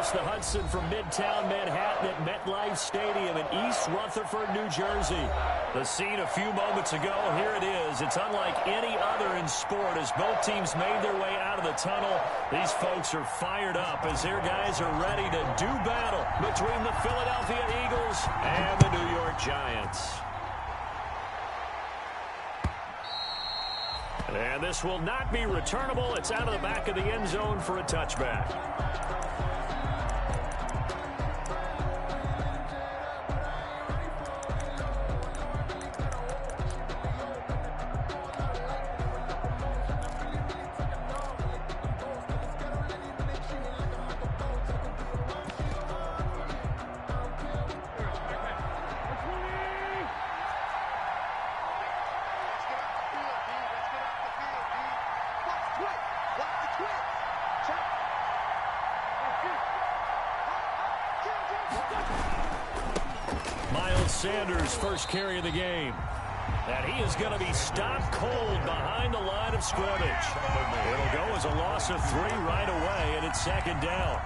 across the Hudson from Midtown Manhattan at MetLife Stadium in East Rutherford, New Jersey. The scene a few moments ago, here it is. It's unlike any other in sport as both teams made their way out of the tunnel. These folks are fired up as their guys are ready to do battle between the Philadelphia Eagles and the New York Giants. And this will not be returnable. It's out of the back of the end zone for a touchback. Sanders' first carry of the game. And he is going to be stopped cold behind the line of scrimmage. It'll go as a loss of 3 right away, and it's second down.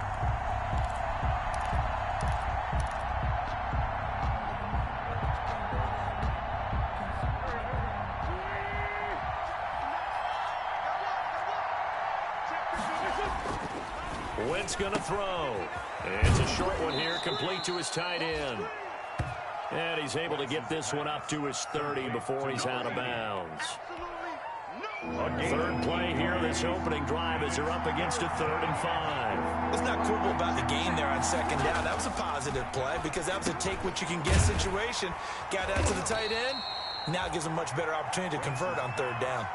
Wentz going to throw. It's a short one here, complete to his tight end. And he's able to get this one up to his 30 before he's out of bounds. Third play here, this opening drive as they're up against a 3rd and 5. What's not cool about the gain there on second down? That was a positive play because that was a take-what-you-can-get situation. Got out to the tight end. Now gives them much better opportunity to convert on 3rd down.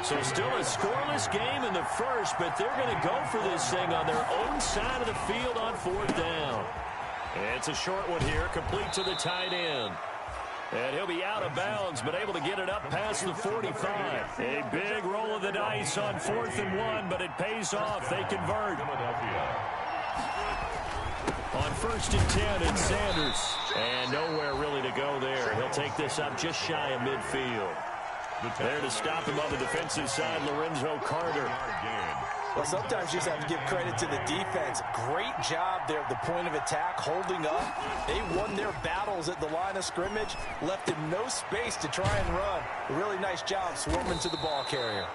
So still a scoreless game in the first, but they're going to go for this thing on their own side of the field on 4th down. It's a short one here, complete to the tight end. And he'll be out of bounds, but able to get it up past the 45. A big roll of the dice on 4th and 1, but it pays off. They convert. On 1st and 10, it's Sanders. And nowhere really to go there. He'll take this up just shy of midfield. There to stop him on the defensive side, Lorenzo Carter. Well, sometimes you just have to give credit to the defense. Great job there at the point of attack, holding up. They won their battles at the line of scrimmage, left him no space to try and run. A really nice job swarming to the ball carrier.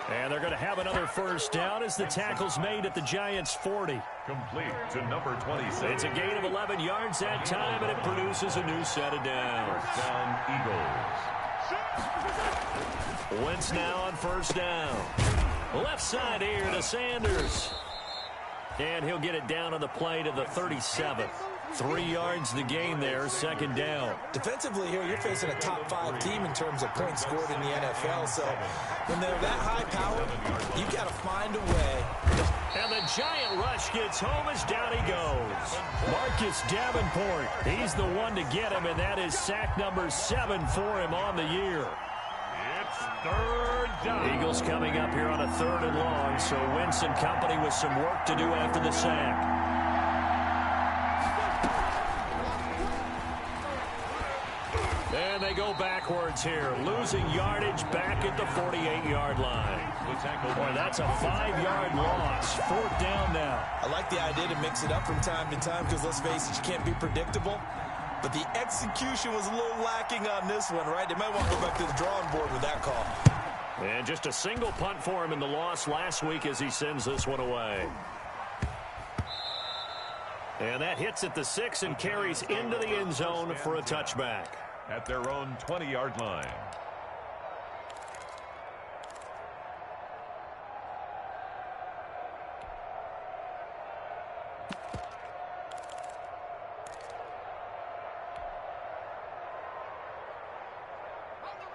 And they're going to have another 1st down as the tackle's made at the Giants' 40. Complete to number 26. It's a gain of 11 yards that time, and it produces a new set of downs. Down Eagles. Wentz now on 1st down. Left side here to Sanders. And he'll get it down on the play to the 37. 3 yards the gain there, 2nd down. Defensively here, you're facing a top 5 team in terms of points scored in the NFL. So when they're that high powered, you've got to find a way. And the giant rush gets home as down he goes. Marcus Davenport, he's the one to get him, and that is sack number 7 for him on the year. It's 3rd down. Eagles coming up here on a 3rd and long, so Wentz and company with some work to do after the sack. And they go backwards here, losing yardage back at the 48-yard line. Boy, that's a 5-yard loss. 4th down now. I like the idea to mix it up from time to time because, let's face it, you can't be predictable. But the execution was a little lacking on this one, right? They might want to go back to the drawing board with that call. And just a single punt for him in the loss last week as he sends this one away. And that hits at the 6 and carries into the end zone for a touchback. At their own 20-yard line.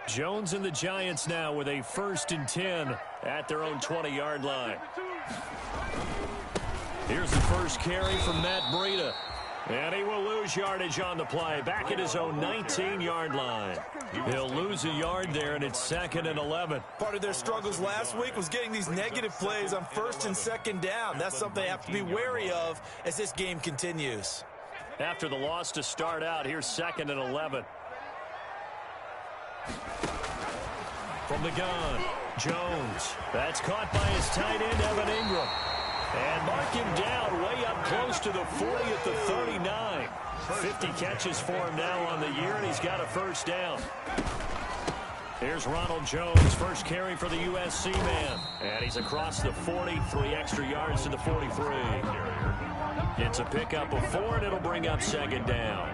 Jones and the Giants now with a 1st and 10 at their own 20-yard line. Here's the first carry from Matt Breida. And he will lose yardage on the play, back at his own 19-yard line. He'll lose a yard there, and it's 2nd and 11. Part of their struggles last week was getting these negative plays on 1st and 2nd down. That's something they have to be wary of as this game continues. After the loss to start out, here's 2nd and 11. From the gun, Jones. That's caught by his tight end, Evan Ingram. And mark him down way up close to the 40 at the 39. 50 catches for him now on the year, and he's got a first down. Here's Ronald Jones, first carry for the USC man. And he's across the 40, 3 extra yards to the 43. It's a pickup of 4, and it'll bring up second down.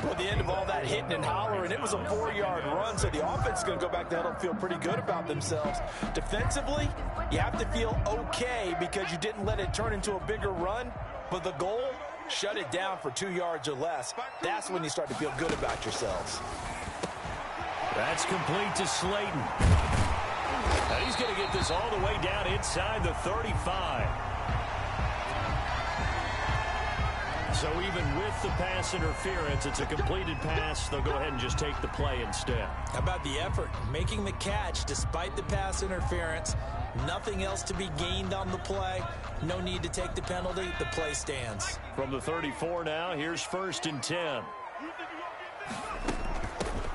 Well, at the end of all that hitting and hollering, it was a 4-yard run, so the offense is going to go back to huddle and feel pretty good about themselves. Defensively, you have to feel okay because you didn't let it turn into a bigger run, but the goal, shut it down for 2 yards or less. That's when you start to feel good about yourselves. That's complete to Slayton. And he's going to get this all the way down inside the 35. So even with the pass interference, it's a completed pass. They'll go ahead and just take the play instead. How about the effort? Making the catch despite the pass interference. Nothing else to be gained on the play. No need to take the penalty. The play stands. From the 34 now, here's 1st and 10.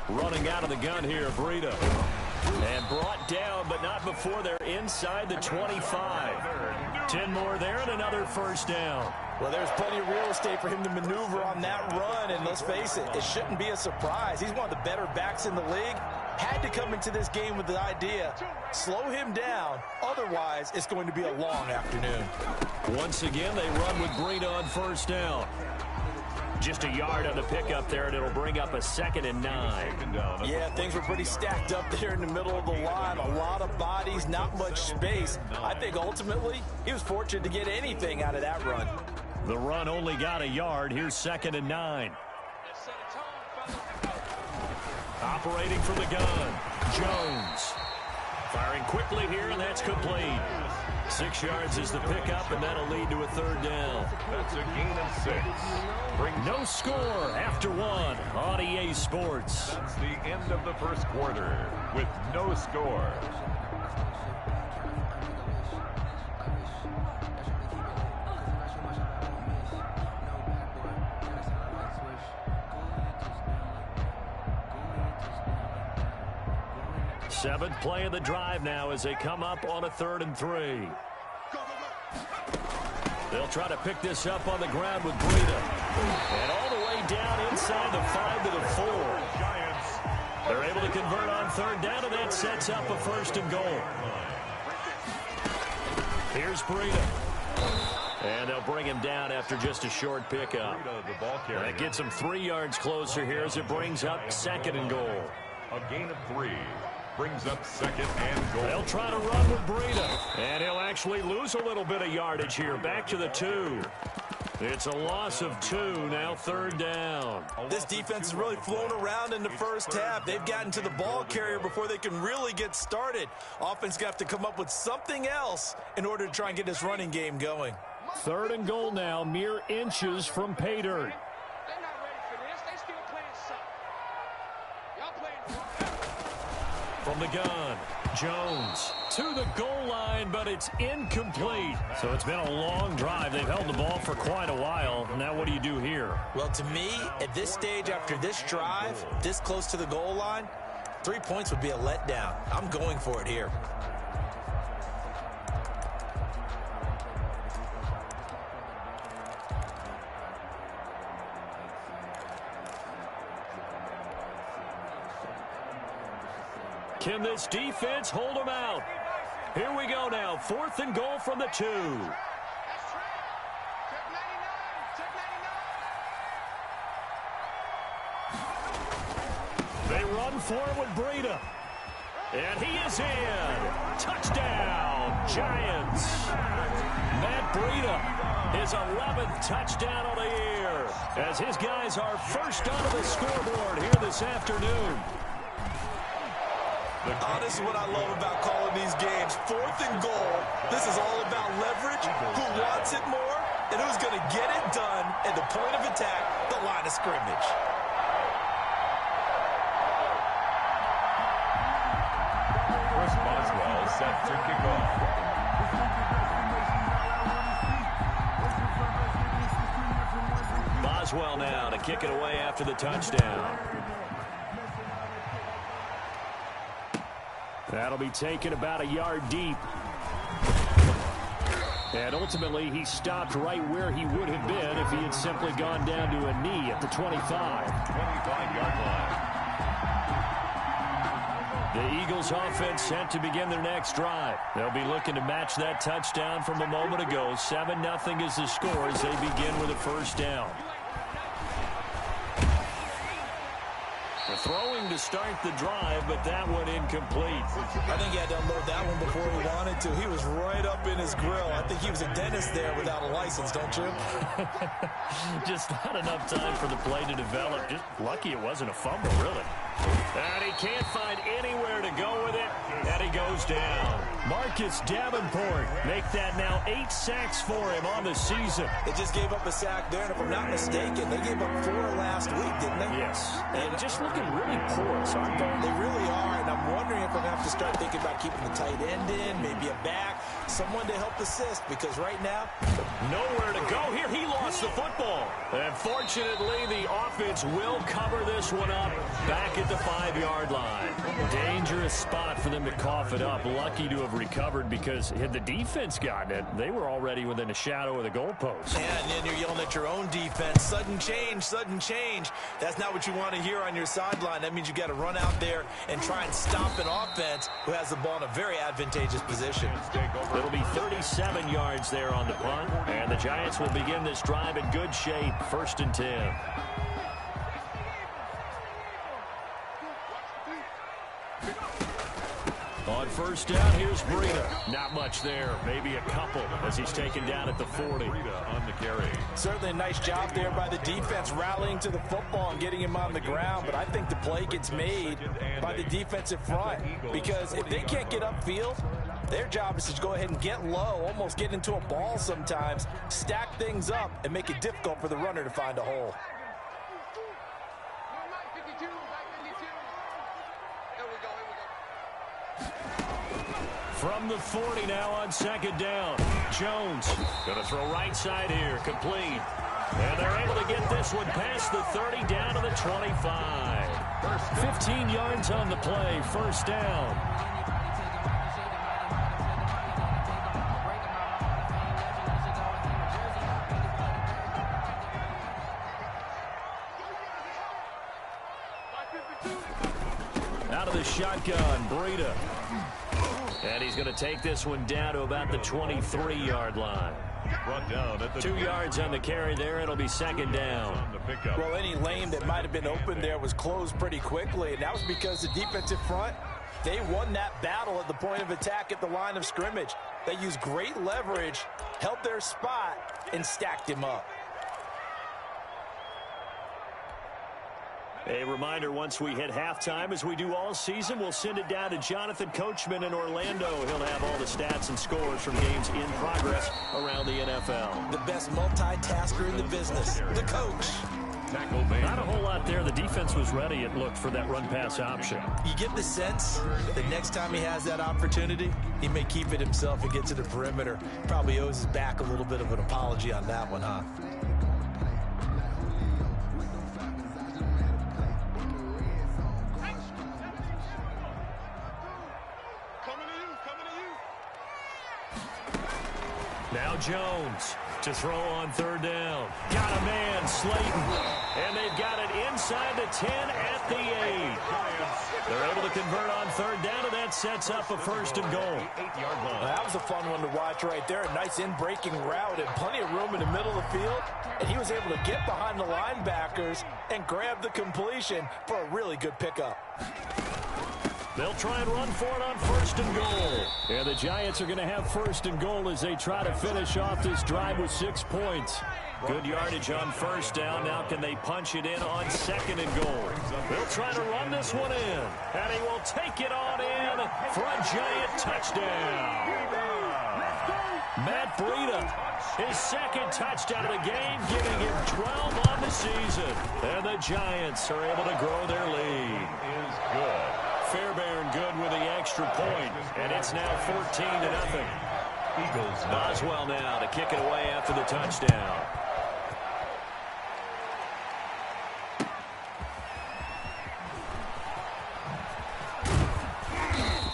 Running out of the gun here, Breida. And brought down, but not before they're inside the 25. 10 more there and another first down. Well, there's plenty of real estate for him to maneuver on that run, and let's face it, it shouldn't be a surprise. He's one of the better backs in the league. Had to come into this game with the idea, slow him down, otherwise it's going to be a long afternoon. Once again, they run with Breida on first down. Just a yard on the pickup there, and it'll bring up a 2nd and 9. Yeah, things were pretty stacked up there in the middle of the line. A lot of bodies, not much space. I think ultimately he was fortunate to get anything out of that run. The run only got a yard. Here's 2nd and 9. Operating from the gun, Jones. Firing quickly here, and that's complete. 6 yards is the pickup, and that'll lead to a 3rd down. That's a gain of 6. No score after 1 on EA Sports. That's the end of the first quarter with no score. Seventh play of the drive now as they come up on a 3rd and 3. They'll try to pick this up on the ground with Breida. And all the way down inside the 5 to the 4. They're able to convert on 3rd down, and that sets up a 1st and goal. Here's Breida. And they'll bring him down after just a short pickup. That gets him 3 yards closer here as it brings up 2nd and goal. A gain of 3. Brings up 2nd and goal. They'll try to run with Breida. And he'll actually lose a little bit of yardage here. Back to the 2. It's a loss of 2. Now 3rd down. This defense has really flown around in the first half. They've gotten to the ball carrier before they can really get started. Offense going to have to come up with something else in order to try and get this running game going. 3rd and goal now. Mere inches from pay dirt. From the gun, Jones to the goal line, but it's incomplete. So it's been a long drive. They've held the ball for quite a while. Now what do you do here? Well, to me, at this stage after this drive, this close to the goal line, 3 points would be a letdown. I'm going for it here. Can this defense hold them out? Here we go now. 4th and goal from the 2. They run for it with Breida. And he is in. Touchdown, Giants. Matt Breida, his 11th touchdown of the year, as his guys are first onto the scoreboard here this afternoon. This is what I love about calling these games. 4th and goal. This is all about leverage, who wants it more, and who's going to get it done at the point of attack, the line of scrimmage. Chris Boswell set to kick off. Boswell now to kick it away after the touchdown. That'll be taken about a yard deep. And ultimately, he stopped right where he would have been if he had simply gone down to a knee at the 25. 25-yard line. The Eagles offense set to begin their next drive. They'll be looking to match that touchdown from a moment ago. 7-0 is the score as they begin with a first down. The throwing to start the drive, but that one incomplete. I think he had to unload that one before he wanted to. He was right up in his grill. I think he was a dentist there without a license, don't you? Just not enough time for the play to develop. Just lucky it wasn't a fumble, really. And he can't find anywhere to go with it, and he goes down. Marcus Davenport make that now 8 sacks for him on the season. They just gave up a sack there, and if I'm not mistaken, they gave up 4 last week, didn't they? Yes. And just looking really porous, aren't they? They really are, and I'm wondering if I'm going to have to start thinking about keeping the tight end in, maybe a back, someone to help assist, because right now, nowhere to go here. He lost the football. And fortunately, the offense will cover this one up back at the 5-yard line. Dangerous spot for them to cough it up. Lucky to have recovered, because had the defense gotten it, they were already within a shadow of the goalpost. Yeah, and then you're yelling at your own defense. Sudden change, sudden change. That's not what you want to hear on your sideline. That means you got to run out there and try and stop an offense who has the ball in a very advantageous position. It'll be 37 yards there on the punt, and the Giants will begin this drive in good shape. 1st and 10. On first down, here's Breida. Not much there, maybe a couple as he's taken down at the 40. Breida on the carry. Certainly a nice job there by the defense rallying to the football and getting him on the ground, but I think the play gets made by the defensive front, because if they can't get upfield, their job is to go ahead and get low, almost get into a ball sometimes, stack things up, and make it difficult for the runner to find a hole. From the 40 now on 2nd down. Jones going to throw right side here, complete. And they're able to get this one past the 30 down to the 25. 15 yards on the play, 1st down. Out of the shotgun, Breida. And he's going to take this one down to about the 23-yard line. Brought down at the 2 yards on the carry there. It'll be 2nd down. Well, any lane that might have been open there was closed pretty quickly, and that was because the defensive front, they won that battle at the point of attack at the line of scrimmage. They used great leverage, held their spot, and stacked him up. A reminder, once we hit halftime, as we do all season, we'll send it down to Jonathan Coachman in Orlando. He'll have all the stats and scores from games in progress around the NFL. The best multitasker in the business, the coach. Not a whole lot there. The defense was ready, it looked, for that run-pass option. You get the sense that next time he has that opportunity, he may keep it himself and get to the perimeter. Probably owes his back a little bit of an apology on that one, huh? Now Jones to throw on 3rd down. Got a man, Slayton. And they've got it inside the 10 at the 8. They're able to convert on 3rd down, and that sets up a 1st and goal. 8-yard line. That was a fun one to watch right there. A nice in-breaking route and plenty of room in the middle of the field. And he was able to get behind the linebackers and grab the completion for a really good pickup. They'll try and run for it on 1st and goal. And the Giants are going to have 1st and goal as they try to finish off this drive with 6 points. Good yardage on 1st down. Now can they punch it in on 2nd and goal? They'll try to run this one in. And he will take it on in for a Giant touchdown. Matt Breida, his 2nd touchdown of the game, giving him 12 on the season. And the Giants are able to grow their lead. Is good. Fairbairn good with the extra point, and it's now 14-0. Eagles. Boswell now to kick it away after the touchdown.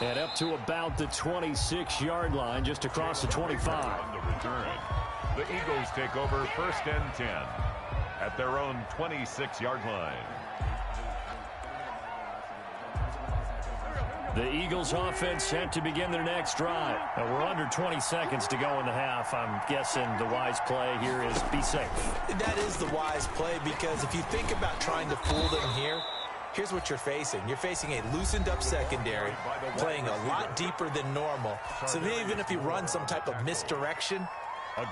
And up to about the 26-yard line, just across the 25. return. The Eagles take over 1st and 10 at their own 26-yard line. The Eagles offense set to begin their next drive. And we're under 20 seconds to go in the half. I'm guessing the wise play here is be safe. That is the wise play, because if you think about trying to fool them here, here's what you're facing. You're facing a loosened up secondary, playing a lot deeper than normal. So even if you run some type of misdirection,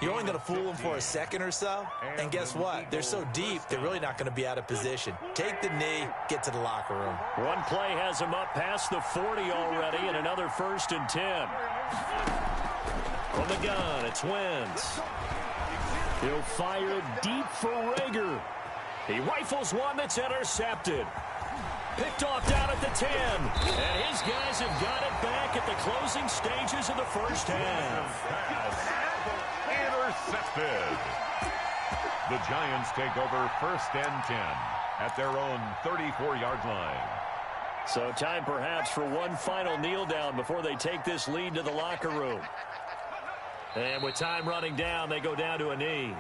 you're only going to fool them for a second or so. And guess what? They're so deep, they're really not going to be out of position. Take the knee, get to the locker room. One play has him up past the 40 already, and another 1st and 10. From the gun, it's Wentz. He'll fire it deep for Rager. He rifles one that's intercepted. Picked off down at the 10. And his guys have got it back at the closing stages of the first half. Intercepted. The Giants take over 1st and 10 at their own 34-yard line. So time perhaps for one final kneel down before they take this lead to the locker room. And with time running down, they go down to a knee.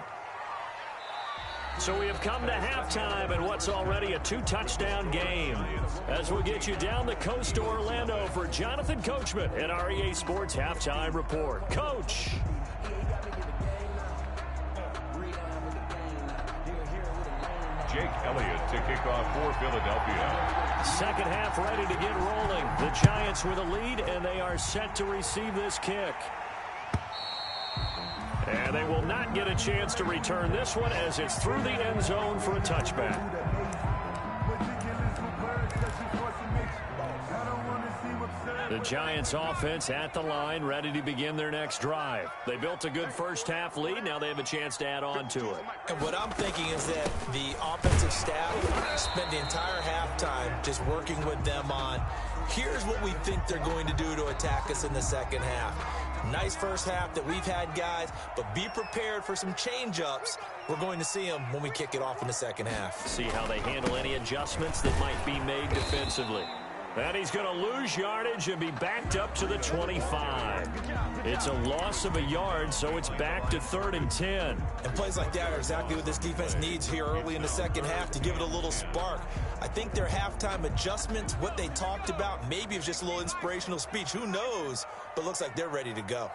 So we have come to halftime in what's already a 2-touchdown game. As we'll get you down the coast to Orlando for Jonathan Coachman at our EA Sports Halftime Report. Coach. Jake Elliott to kick off for Philadelphia. Second half ready to get rolling. The Giants with a lead, and they are set to receive this kick. And they will not get a chance to return this one as it's through the end zone for a touchback. The Giants offense at the line, ready to begin their next drive. They built a good first half lead. Now they have a chance to add on to it. And what I'm thinking is that the offensive staff spent the entire halftime just working with them on, here's what we think they're going to do to attack us in the second half. Nice first half that we've had, guys, but be prepared for some change-ups. We're going to see them when we kick it off in the second half. See how they handle any adjustments that might be made defensively. And he's going to lose yardage and be backed up to the 25. It's a loss of a yard, so it's back to 3rd and 10. And plays like that are exactly what this defense needs here early in the second half to give it a little spark. I think their halftime adjustments, what they talked about, maybe it's just a little inspirational speech. Who knows? But looks like they're ready to go.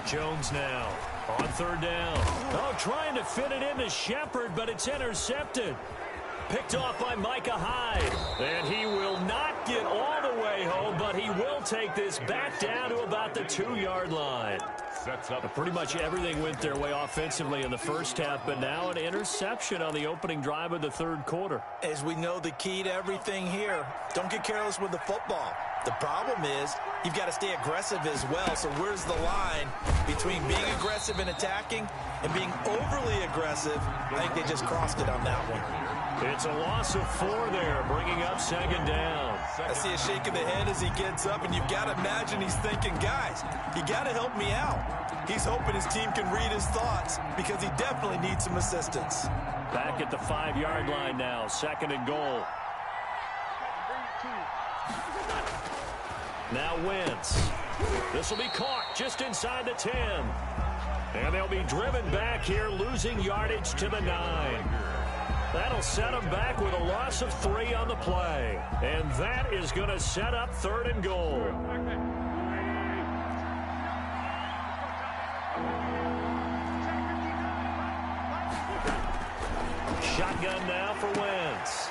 Jones now on 3rd down. Oh, trying to fit it into Shepard, but it's intercepted. Picked off by Micah Hyde. And he will not get all the way home, but he will take this back down to about the 2-yard line. Sets up. Pretty much everything went their way offensively in the first half, but now an interception on the opening drive of the 3rd quarter. As we know, the key to everything here, don't get careless with the football. The problem is you've got to stay aggressive as well. So where's the line between being aggressive and attacking and being overly aggressive? I think they just crossed it on that one. It's a loss of 4 there, bringing up 2nd down. I see a shake of the head as he gets up, and you've got to imagine he's thinking, guys, you got to help me out. He's hoping his team can read his thoughts because he definitely needs some assistance. Back at the 5-yard line now, 2nd and goal. Now Wentz. This will be caught just inside the 10. And they'll be driven back here, losing yardage to the 9. That'll set them back with a loss of 3 on the play. And that is going to set up 3rd and goal. Shotgun now for Wentz.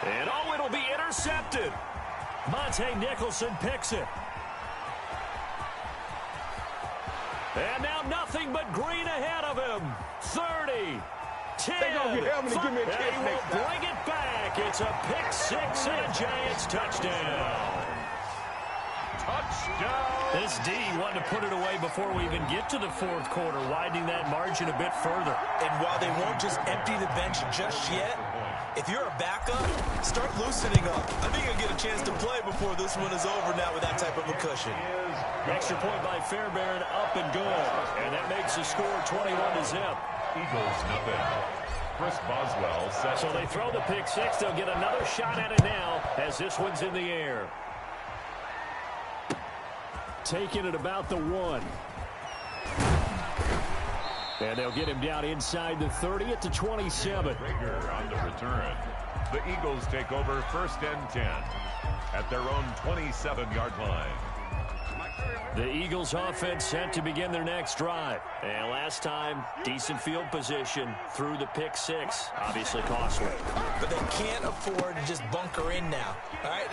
And oh, it'll be intercepted. Monte Nicholson picks it. And now nothing but green ahead of him. 30, 10, they gonna get him and give me a chance he will next time. bring it back. It's a pick 6 and a Giants touchdown. Touchdown. This D wanted to put it away before we even get to the 4th quarter, widening that margin a bit further. And while they won't just empty the bench just yet, if you're a backup, start loosening up. I think you'll get a chance to play before this one is over now with that type of a cushion. Extra point by Fairbairn, up and good. And that makes the score 21-0. Eagles nothing. Chris Boswell sets. So they throw the pick 6. They'll get another shot at it now as this one's in the air. taken at about the 1. And they'll get him down inside the 30 at the 27. Rager on the return. The Eagles take over 1st and 10 at their own 27-yard line. The Eagles offense set to begin their next drive. And last time, decent field position through the pick 6. Obviously costly. But they can't afford to just bunker in now. All right,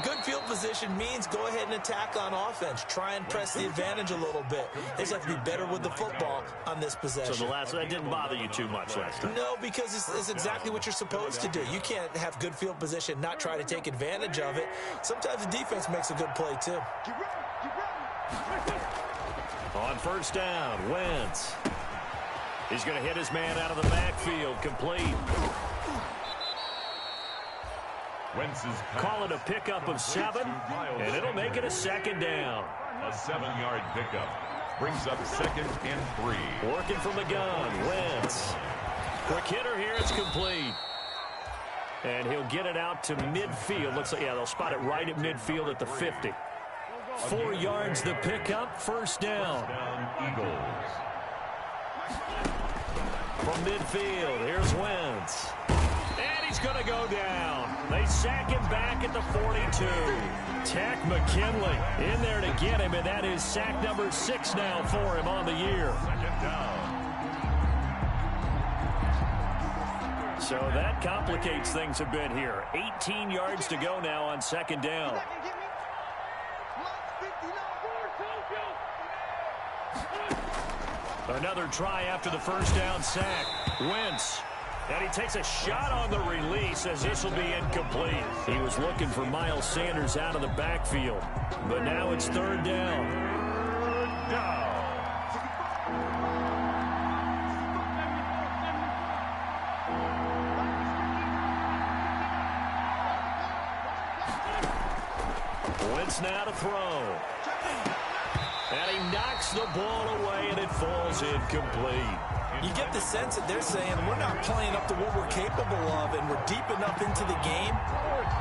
good field position means go ahead and attack on offense. Try and press the advantage a little bit. They just have to be better with the football on this possession. So that didn't bother you too much last time? No, because it's exactly what you're supposed to do. You can't have good field position, not try to take advantage of it. Sometimes the defense makes a good play, too. On 1st down, Wentz. He's going to hit his man out of the backfield, complete. Wentz's call it a pickup of 7, and it'll make it a 2nd down. A 7-yard pickup brings up 2nd and 3. Working from the gun, Wentz. Quick hitter here, it's complete. And he'll get it out to midfield. Looks like, yeah, they'll spot it right at midfield at the 50. 4 yards the pickup, 1st down. Eagles. From midfield, here's Wentz. And he's going to go down. They sack him back at the 42. Tack McKinley in there to get him, and that is sack number 6 now for him on the year. 2nd down. So that complicates things a bit here. 18 yards to go now on 2nd down. Another try after the 1st down sack. Wentz. And he takes a shot on the release as this will be incomplete. He was looking for Miles Sanders out of the backfield. But now it's 3rd down. 3rd down. Wentz now to throw. And he knocks the ball away, and it falls incomplete. You get the sense that they're saying we're not playing up to what we're capable of, and we're deep enough into the game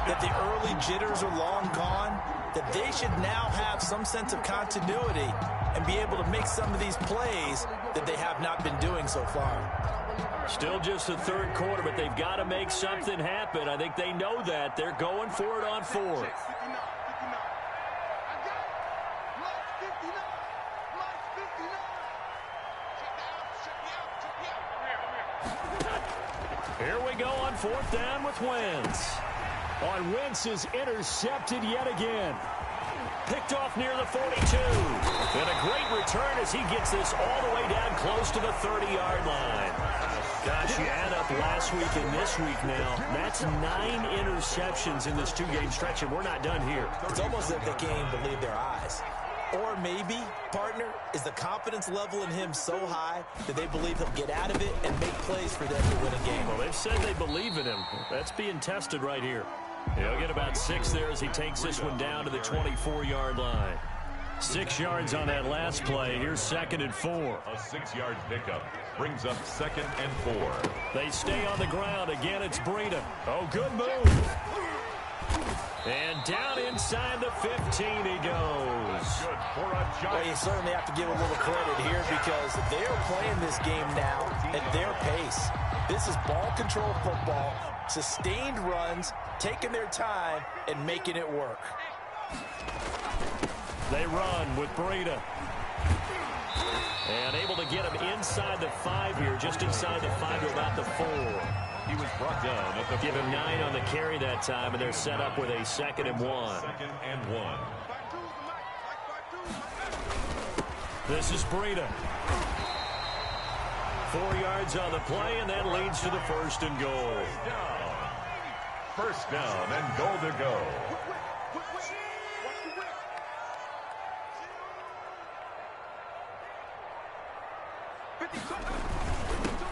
that the early jitters are long gone, that they should now have some sense of continuity and be able to make some of these plays that they have not been doing so far. Still just the 3rd quarter, but they've got to make something happen. I think they know that. They're going for it on 4th. Here we go on 4th down with Wentz. On Wentz is intercepted yet again. Picked off near the 42. And a great return as he gets this all the way down close to the 30-yard line. Gosh, you add up last week and this week now. That's 9 interceptions in this 2-game stretch, and we're not done here. It's almost as if they can't even believe their eyes. Or maybe, partner, is the confidence level in him so high that they believe he'll get out of it and make plays for them to win a game. Well, they've said they believe in him. That's being tested right here. He'll get about 6 there as he takes this one down to the 24-yard line. 6 yards on that last play. Here's 2nd and 4. A 6-yard pickup brings up 2nd and 4. They stay on the ground. Again, it's Breida. Oh, good move. And down inside the 15 he goes. Good for a Giant. Well, you certainly have to give a little credit here because they're playing this game now at their pace. This is ball control football, sustained runs, taking their time, and making it work. They run with Breida. And able to get him inside the 5 here, just inside the 5 to about the 4. He was brought down at the Give him 9 on the carry that time, and they're set up with a 2nd and 1. 2nd and 1. This is Breida. 4 yards on the play, and that leads to the 1st and goal. First down and goal to go.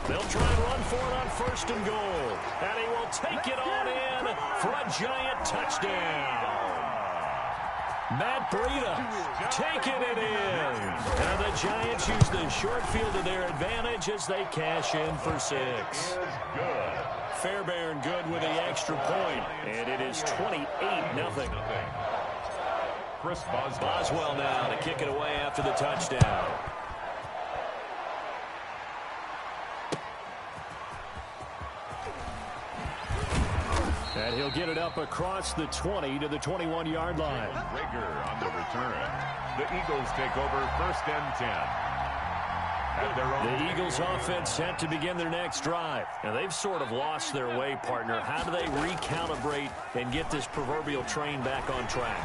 They'll try and run for it on 1st and goal. And he will take it on in for a Giant touchdown. Matt Breida taking it in. And the Giants use the short field to their advantage as they cash in for 6. Good. Fairbairn good with the extra point. And it is 28-0. Chris Boswell. Boswell now to kick it away after the touchdown. And he'll get it up across the 20 to the 21-yard line. Rager on the return. The Eagles take over first and 10. At their own The Eagles offense set to begin their next drive. Now, they've sort of lost their way, partner. How do they recalibrate and get this proverbial train back on track?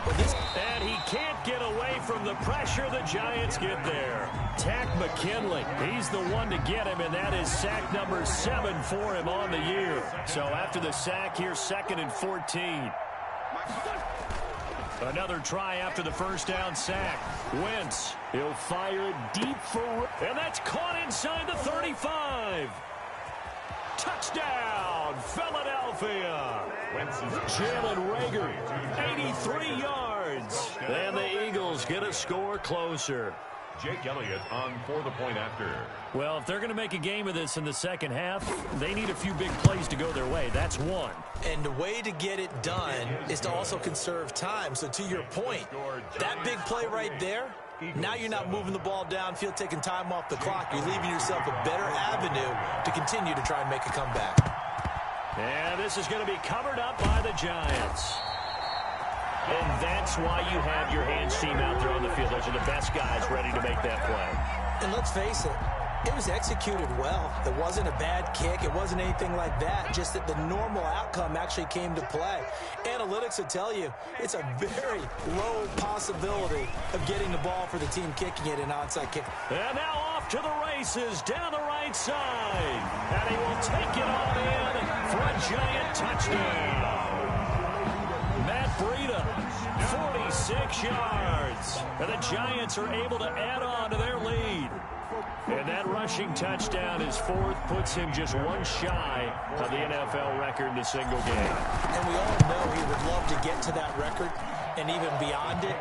And he can't get away from the pressure. The Giants get there. Tack McKinley, he's the one to get him, and that is sack number 7 for him on the year. So after the sack, here's 2nd and 14. Another try after the first down sack. Wentz, he'll fire it deep for, and that's caught inside the 35. Touchdown, Philadelphia. Jalen Rager, 83 yards. And the Eagles get a score closer. Jake Elliott on for the point after. Well, if they're going to make a game of this in the second half, they need a few big plays to go their way. That's one. And the way to get it done is to also conserve time. So to your point, that big play right there, now you're not moving the ball downfield, taking time off the clock. You're leaving yourself a better avenue to continue to try and make a comeback. And this is going to be covered up by the Giants. And that's why you have your hands team out there on the field. Those are the best guys ready to make that play. And let's face it, it was executed well. It wasn't a bad kick. It wasn't anything like that. Just that the normal outcome actually came to play. Analytics will tell you it's a very low possibility of getting the ball for the team kicking it an onside kick. And now off to the races down the right side. And he will take it on in for a Giant touchdown. Matt Breida, 46 yards. And the Giants are able to add on to their lead. And that rushing touchdown is 4th, puts him just one shy of the NFL record in a single game. And we all know he would love to get to that record and even beyond it,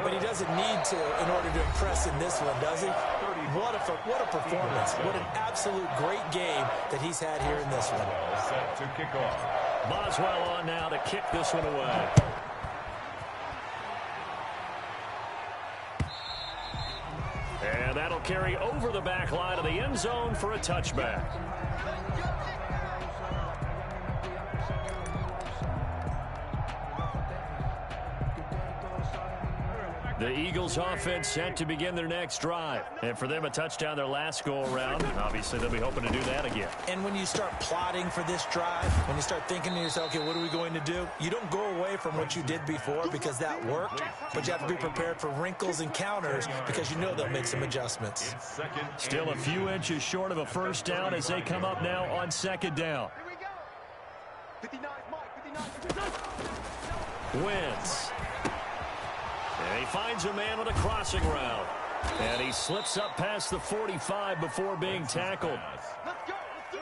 but he doesn't need to in order to impress in this one, does he? What a performance. What an absolute great game that he's had here in this one. Set to kick off. Boswell on now to kick this one away. And that'll carry over the back line of the end zone for a touchback. The Eagles offense set to begin their next drive. And for them, a touchdown their last go-around. Obviously, they'll be hoping to do that again. And when you start plotting for this drive, when you start thinking to yourself, okay, what are we going to do? You don't go away from what you did before because that worked, but you have to be prepared for wrinkles and counters because you know they'll make some adjustments. Still a few inches short of a first down as they come up now on 2nd down. Wentz. And he finds a man on a crossing route. And he slips up past the 45 before being tackled.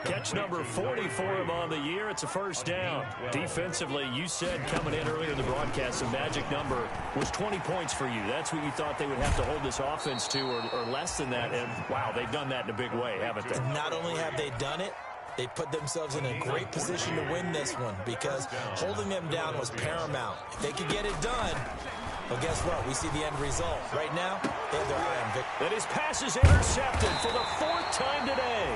Catch number 40 for him on the year. It's a first down. Defensively, you said coming in earlier in the broadcast, the magic number was 20 points for you. That's what you thought they would have to hold this offense to or less than that. And, wow, they've done that in a big way, haven't they? Not only have they done it, they put themselves in a great position to win this one because holding them down was paramount. If they could get it done, well, guess what? We see the end result. Right now, they have their eye on victory. And his pass is intercepted for the 4th time today.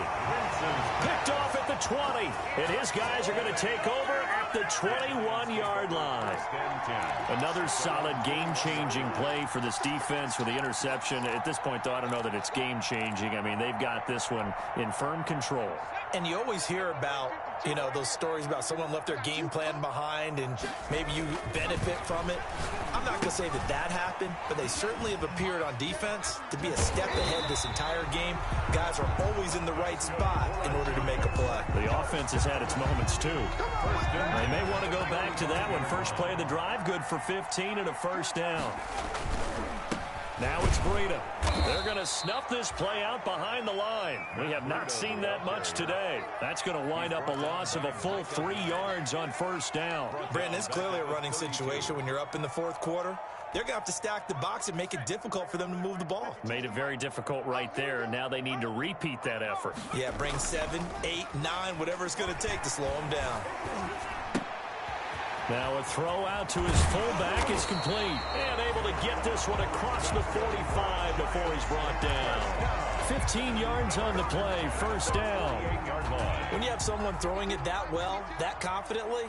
Picked off at the 20. And his guys are going to take over at the 21-yard line. Another solid game-changing play for this defense with the interception. At this point, though, I don't know that it's game-changing. I mean, they've got this one in firm control. And you always hear about, you know, those stories about someone left their game plan behind and maybe you benefit from it. I'm not going to say that that happened, but they certainly have appeared on defense to be a step ahead this entire game. Guys are always in the right spot in order to make a play. The offense has had its moments, too. They may want to go back to that one. First play of the drive, good for 15 and a first down. Now it's Breida. They're going to snuff this play out behind the line. We have not seen that much today. That's going to wind up a loss of a full 3 yards on first down. Brandon, it's clearly a running situation when you're up in the 4th quarter. They're going to have to stack the box and make it difficult for them to move the ball. Made it very difficult right there. Now they need to repeat that effort. Yeah, bring 7, 8, 9, whatever it's going to take to slow them down. Now a throw out to his fullback is complete. And able to get this one across the 45 before he's brought down. 15 yards on the play, first down. When you have someone throwing it that well, that confidently,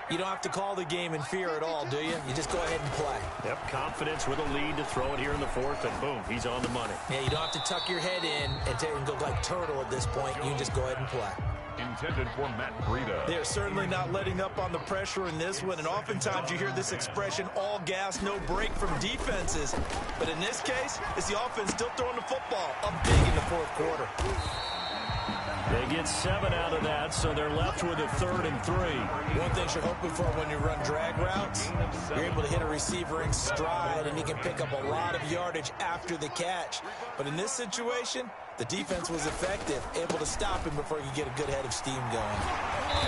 you don't have to call the game in fear at all, do you? You just go ahead and play. Yep, confidence with a lead to throw it here in the fourth, and boom, he's on the money. Yeah, you don't have to tuck your head in and go like turtle at this point. You just go ahead and play. Intended for Matt Breida. They're certainly not letting up on the pressure in this one, and oftentimes you hear this expression, all gas, no break from defenses. But in this case, it's the offense still throwing the football up big in the fourth quarter. They get 7 out of that, so they're left with a 3rd and 3. One thing you're hoping for when you run drag routes, you're able to hit a receiver in stride, and he can pick up a lot of yardage after the catch. But in this situation, the defense was effective, able to stop him before he could get a good head of steam going.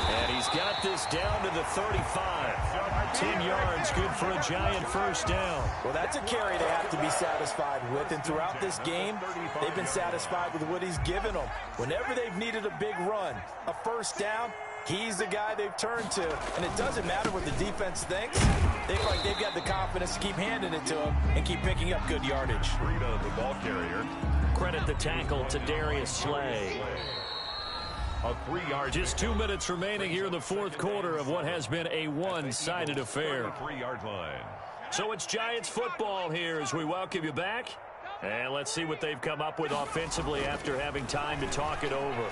And he's got this down to the 35. 10 yards, good for a giant first down. Well, that's a carry they have to be satisfied with, and throughout this game, they've been satisfied with what he's given them. Whenever they've needed a big run, a first down, he's the guy they've turned to. And it doesn't matter what the defense thinks. They feel like they've got the confidence to keep handing it to him and keep picking up good yardage. Breida, the ball carrier. Credit the tackle to Darius Slay. A 3-yard. Just 2 minutes remaining here in the fourth quarter of what has been a one-sided affair. 3-yard line. So it's Giants football here as we welcome you back. And let's see what they've come up with offensively after having time to talk it over.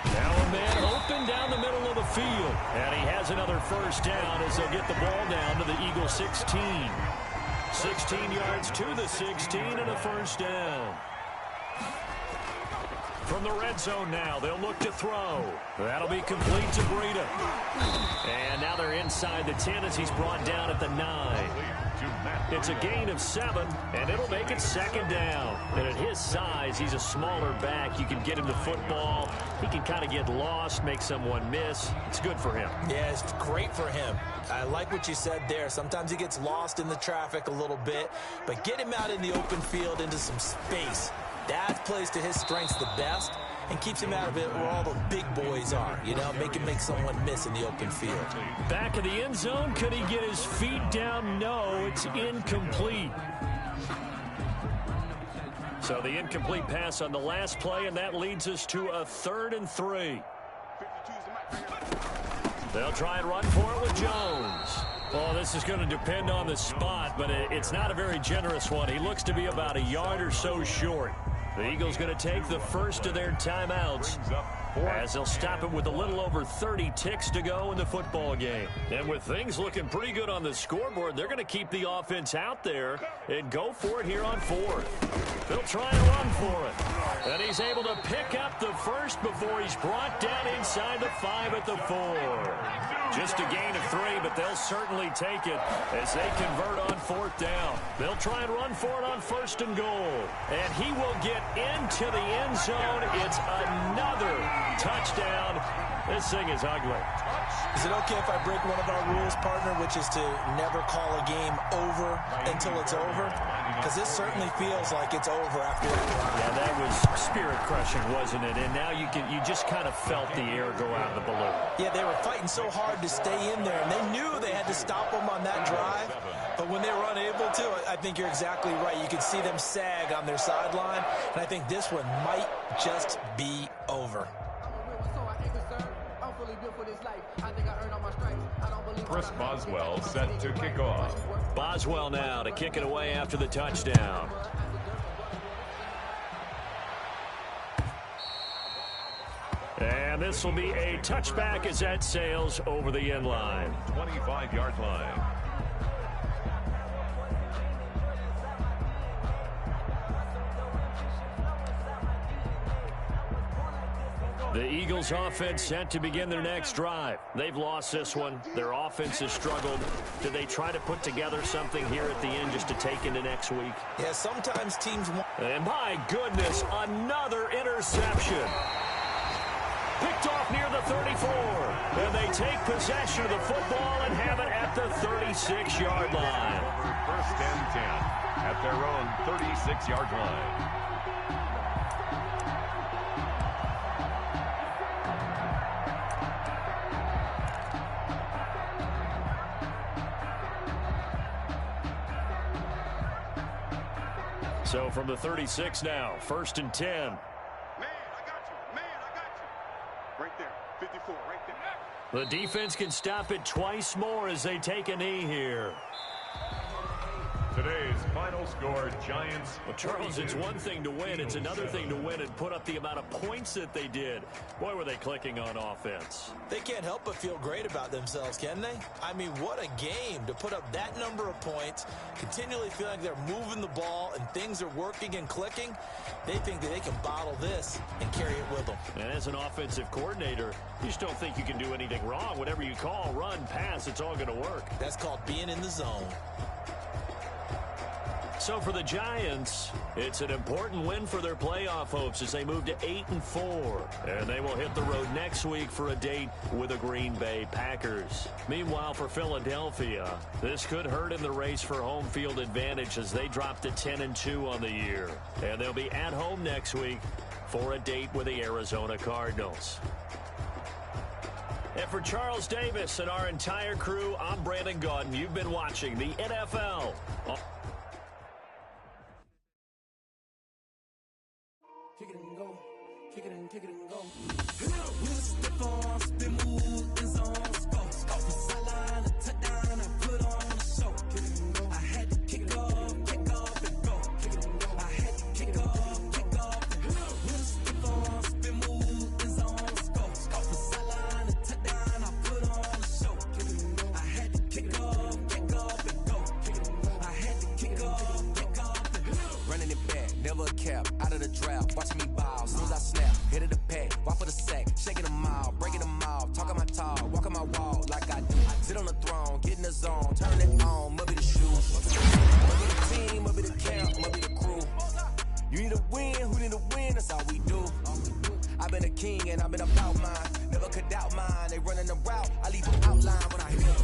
Now a man open down the middle of the field. And he has another first down as they'll get the ball down to the Eagles 16. 16 yards to the 16 and a first down. From the red zone now, they'll look to throw. That'll be complete to Breida. And now they're inside the 10 as he's brought down at the 9. It's a gain of 7, and it'll make it second down. And at his size, he's a smaller back. You can get him the football. He can kind of get lost, make someone miss. It's good for him. Yeah, it's great for him. I like what you said there. Sometimes he gets lost in the traffic a little bit, but get him out in the open field into some space. That plays to his strengths the best and keeps him out of it where all the big boys are, you know, make someone miss in the open field. Back of the end zone, could he get his feet down? No, it's incomplete. So the incomplete pass on the last play, and that leads us to a 3rd and 3. They'll try and run for it with Jones. Well, this is going to depend on the spot, but it's not a very generous one. He looks to be about a yard or so short. The Eagles going to take the first of their timeouts as they'll stop it with a little over 30 ticks to go in the football game. And with things looking pretty good on the scoreboard, they're going to keep the offense out there and go for it here on 4th. They'll try and run for it. And he's able to pick up the first before he's brought down inside the 5 at the 4. Just a gain of 3, but they'll certainly take it as they convert on 4th down. They'll try and run for it on 1st and goal. And he will get into the end zone. It's another touchdown. This thing is ugly. Is it okay if I break one of our rules, partner, which is to never call a game over until it's over? Because this certainly feels like it's over after that drive. Yeah, that was spirit-crushing, wasn't it? And now you just kind of felt the air go out of the balloon. Yeah, they were fighting so hard to stay in there, and they knew they had to stop them on that drive. But when they were unable to, I think you're exactly right. You could see them sag on their sideline, and I think this one might just be over. Chris Boswell set to kick off. Boswell now to kick it away after the touchdown. And this will be a touchback as that sails over the end line. 25-yard line. The Eagles offense set to begin their next drive. They've lost this one. Their offense has struggled. Do they try to put together something here at the end just to take into next week? Yeah, sometimes teams want... And my goodness, another interception. Picked off near the 34. And they take possession of the football and have it at the 36-yard line. 1st and 10 at their own 36-yard line. So from the 36 now, 1st and 10. Man, I got you. Man, I got you. Right there. 54, right there. The defense can stop it twice more as they take a knee here. Today's final score, Giants. Well, Charles, it's one thing to win. It's another thing to win and put up the amount of points that they did. Boy, were they clicking on offense. They can't help but feel great about themselves, can they? I mean, what a game to put up that number of points, continually feeling like they're moving the ball and things are working and clicking. They think that they can bottle this and carry it with them. And as an offensive coordinator, you just don't think you can do anything wrong. Whatever you call, run, pass, it's all going to work. That's called being in the zone. So for the Giants, it's an important win for their playoff hopes as they move to 8-4. And they will hit the road next week for a date with the Green Bay Packers. Meanwhile, for Philadelphia, this could hurt in the race for home field advantage as they drop to 10-2 on the year. And they'll be at home next week for a date with the Arizona Cardinals. And for Charles Davis and our entire crew, I'm Brandon Gaudin. You've been watching the NFL. Kick it and go. Kick it and kick it and go. We'll step on, spin, move, in zone, go. Off the sideline, a touchdown, I put on a show. Kick it and go. I had to kick off and go. Kick it and go. I had to kick off and go. We'll step on, spin, move, in zone, go. Off the sideline, a touchdown, I put on a show. Kick it and go. I had to kick off and go. Kick it and go. I had to kick off and go. Running it back, never a cap, out of the draft. Watching me ball, soon as I snap, hit of the pack, walk for the sack, shaking them all, breaking them all, talking my talk, walking my wall like I do. Sit on the throne, get in the zone, turn it on, must be the shoes. Must be the team, must be the camp, must be the crew. You need a win, who need a win, that's all we do. I've been a king and I've been about mine, never could doubt mine. They running the route, I leave them outline when I hit them.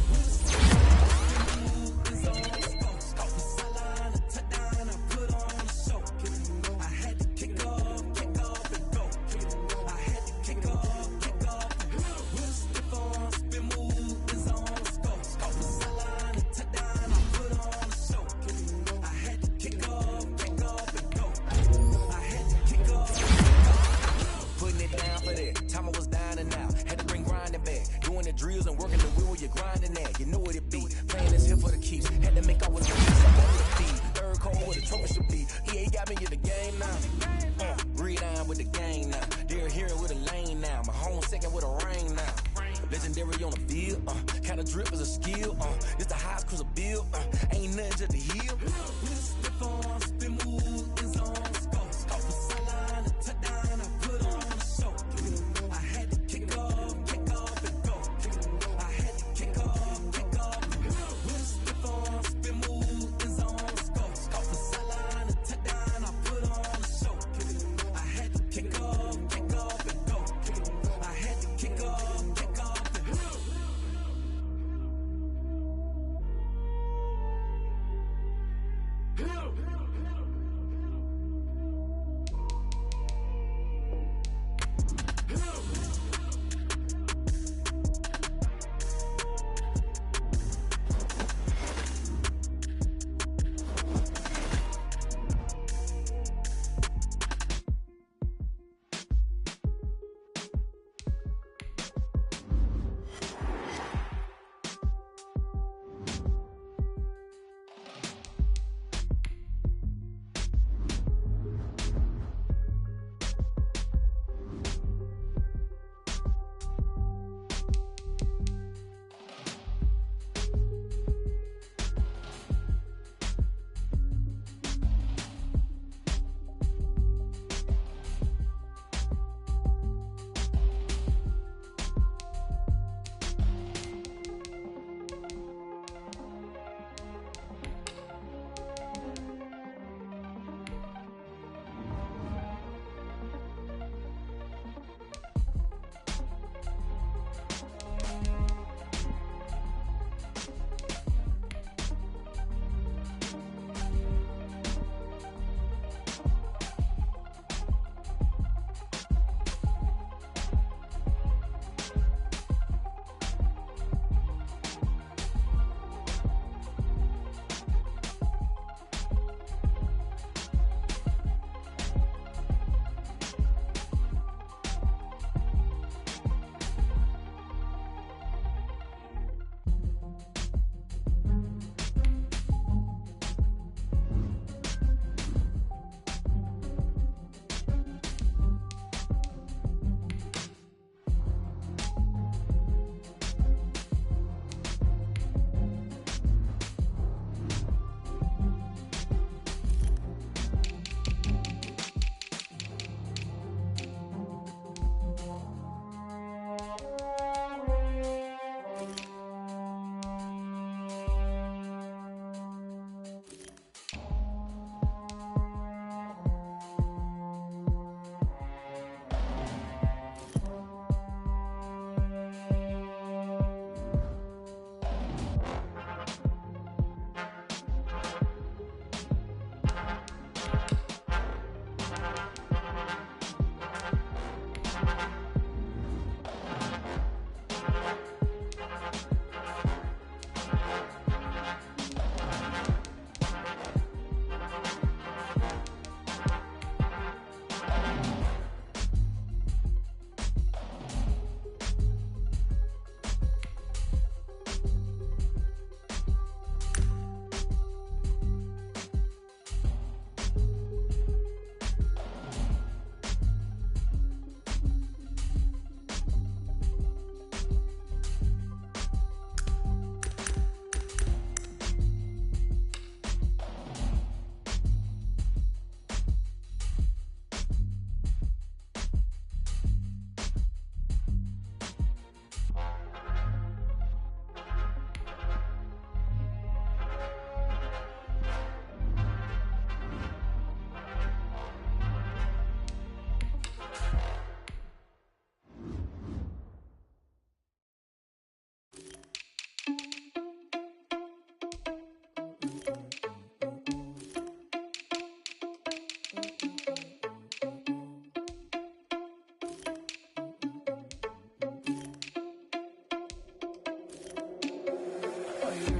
Drills and working the wheel you're grinding at. You know what it be. Playing this here for the keeps. Had to make all with the keys. I wanted to feed. Third cold where the trophy should be. EA got me in the game now. Read on with the game now. They're here with a lane now. My home second with a rain now. Legendary on the field. Kind of drip is a skill. It's the highest cruiser bill. Ain't nothing just to heal. Step on, spin, move, in zone, go. Off the sideline, a touchdown, I put on a show. I had to kick off and go. I had to kick off. We'll step on, spin, move, in zone, go. Off the sideline, a touchdown, I put on a show. I had to kick off and go. I had to kick off and go.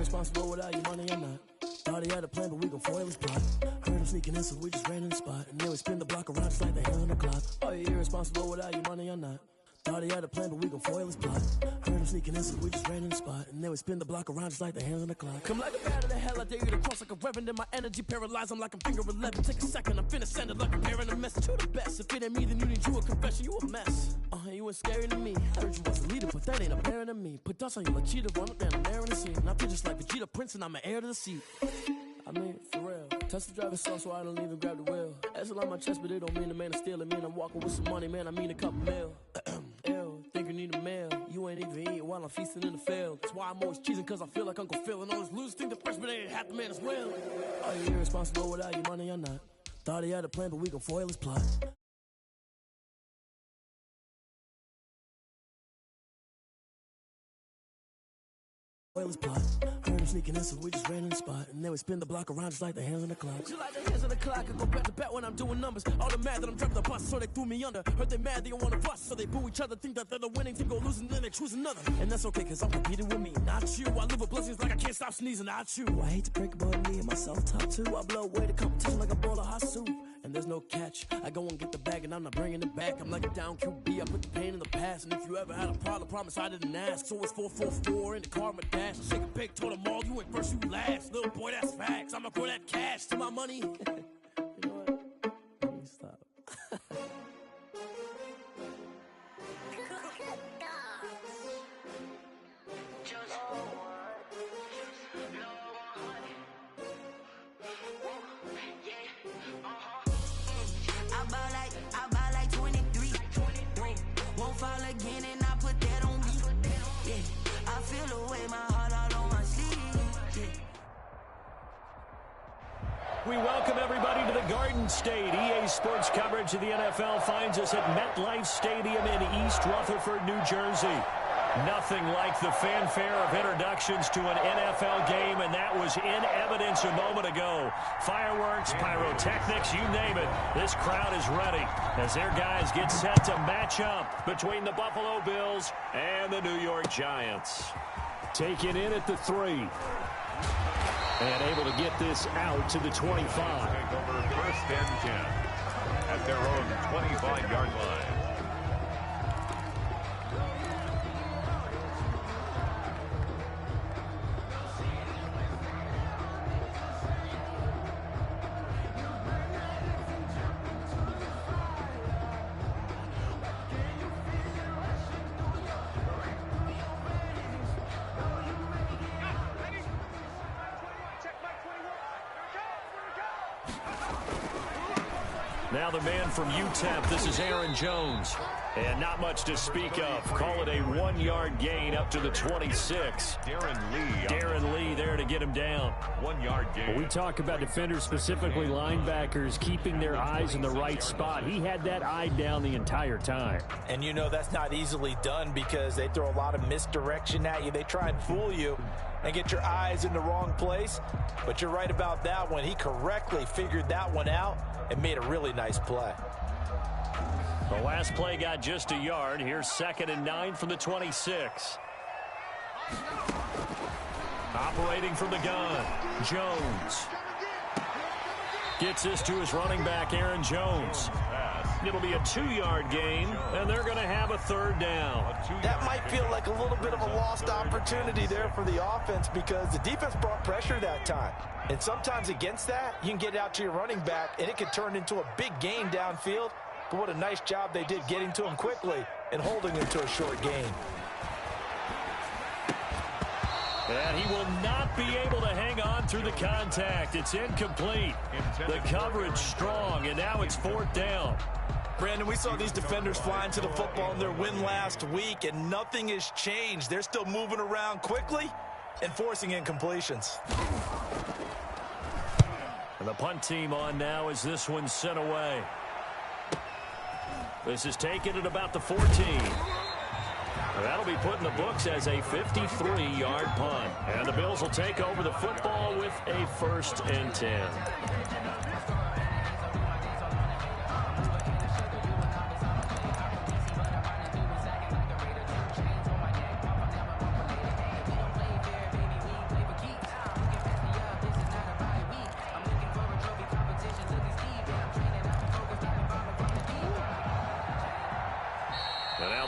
irresponsible without your money or not. Thought he had a plan, but we gon' foil his plot. Heard him sneaking in, so we just ran in the spot. And then we spin the block around just like the hands on the clock. Are you irresponsible without your money or not? Thought he had a plan, but we gon' foil his plot. Heard him sneaking in, so we just ran in the spot. And then we spin the block around just like the hands on the clock. Come like a bat of the hell, I dare you to cross like a reverend. And my energy paralyzed, I'm like I'm finger 11. Take a second, I'm finna send it like I'm bearing a message to the best. If it ain't me, then you need you a confession, you a mess. You ain't scary to me. I heard you was a leader, but that ain't apparent to me. Put dust on you like cheetah, run up down, I'm there in the scene. And I feel just like Vegeta Prince, and I'm an heir to the seat. I mean, for real. Touch the driver's sauce so I don't even grab the wheel. That's on my chest, but it don't mean the man is stealing. Mean I'm walking with some money, man, I mean a couple mil. Ew, think you need a meal. You ain't even eating while I'm feasting in the field. That's why I'm always cheesing, cause I feel like Uncle Phil. And all those losers think the freshman ain't half the man as well. Are you irresponsible without your money or not? Thought he had a plan, but we gon' foil his plot. His plot. Heard him sneaking in, so we just ran in the spot. And then we spin the block around just like the hands on the clock. Just like the hands on the clock, I go back to back when I'm doing numbers. All the mad that I'm driving the bus, so they threw me under. Heard they mad, they don't want to bust, so they boo each other. Think that they're the winning team, go losing, then they choose another. And that's okay, cause I'm competing with me, not you. I live with blessings like I can't stop sneezing, not you. I hate to break about me and myself top two. I blow away the competition like a bowl of hot soup. And there's no catch. I go and get the bag and I'm not bringing it back. I'm like a down QB, I put the pain in the past. And if you ever had a problem, promise I didn't ask. So it's 4-4-4 in the car, my dash. Shake a big, told them all, you ain't first, you last. Little boy, that's facts. I'ma throw that cash to my money. You know what? Let me stop. I buy like 23. Won't fall again and I put that on me. Yeah, I feel the way my heart all on my sleeve. Yeah. We welcome everybody to the Garden State. EA Sports coverage of the NFL finds us at MetLife Stadium in East Rutherford, New Jersey. Nothing like the fanfare of introductions to an NFL game, and that was in evidence a moment ago. Fireworks, pyrotechnics, you name it. This crowd is ready as their guys get set to match up between the Buffalo Bills and the New York Giants. Taken in at the 3. And able to get this out to the 25. Take over first and 10 at their own 25-yard line. Now the man from UTEP, this is Aaron Jones. And not much to speak of. Call it a 1-yard gain up to the 26. Darren Lee there to get him down. 1-yard gain. Well, we talk about defenders, specifically linebackers, keeping their eyes in the right spot. He had that eye down the entire time. And you know that's not easily done because they throw a lot of misdirection at you. They try and fool you and get your eyes in the wrong place. But you're right about that one. He correctly figured that one out and made a really nice play. The last play got just a yard. Here's 2nd and 9 from the 26. Operating from the gun, Jones. Gets this to his running back, Aaron Jones. It'll be a 2-yard gain, and they're going to have a 3rd down. That might feel like a little bit of a lost opportunity there for the offense because the defense brought pressure that time. And sometimes against that, you can get out to your running back, and it could turn into a big gain downfield. But what a nice job they did getting to him quickly and holding him to a short gain. And he will not be able to hang on through the contact. It's incomplete. The coverage strong, and now it's 4th down. Brandon, we saw these defenders flying to the football in their win last week, and nothing has changed. They're still moving around quickly and forcing incompletions. And the punt team on now as this one's sent away. This is taken at about the 14. That'll be put in the books as a 53-yard punt. And the Bills will take over the football with a 1st and 10.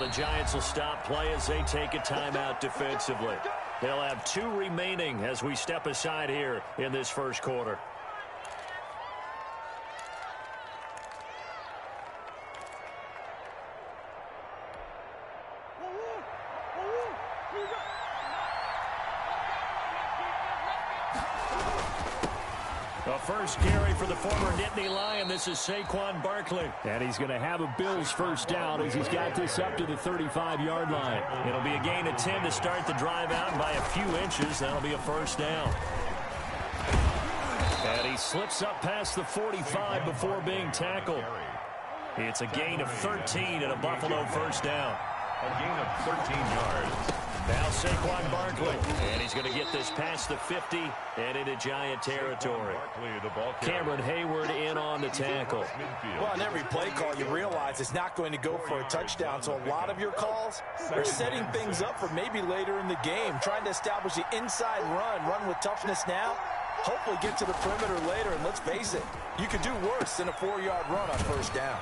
the Giants will stop play as they take a timeout defensively. They'll have 2 remaining as we step aside here in this first quarter. The first carry for the former Nittany Lion. This is Saquon Barkley. And he's going to have a Bills first down as he's got this up to the 35-yard line. It'll be a gain of 10 to start the drive out, and by a few inches, that'll be a first down. And he slips up past the 45 before being tackled. It's a gain of 13 and a Buffalo first down. A gain of 13 yards. Now Saquon Barkley, and he's going to get this past the 50 and into Giant territory. Cameron Hayward in on the tackle. Well, on every play call, you realize it's not going to go for a touchdown, so a lot of your calls are setting things up for maybe later in the game, trying to establish the inside run with toughness now, hopefully get to the perimeter later, and let's face it, you could do worse than a 4-yard run on first down.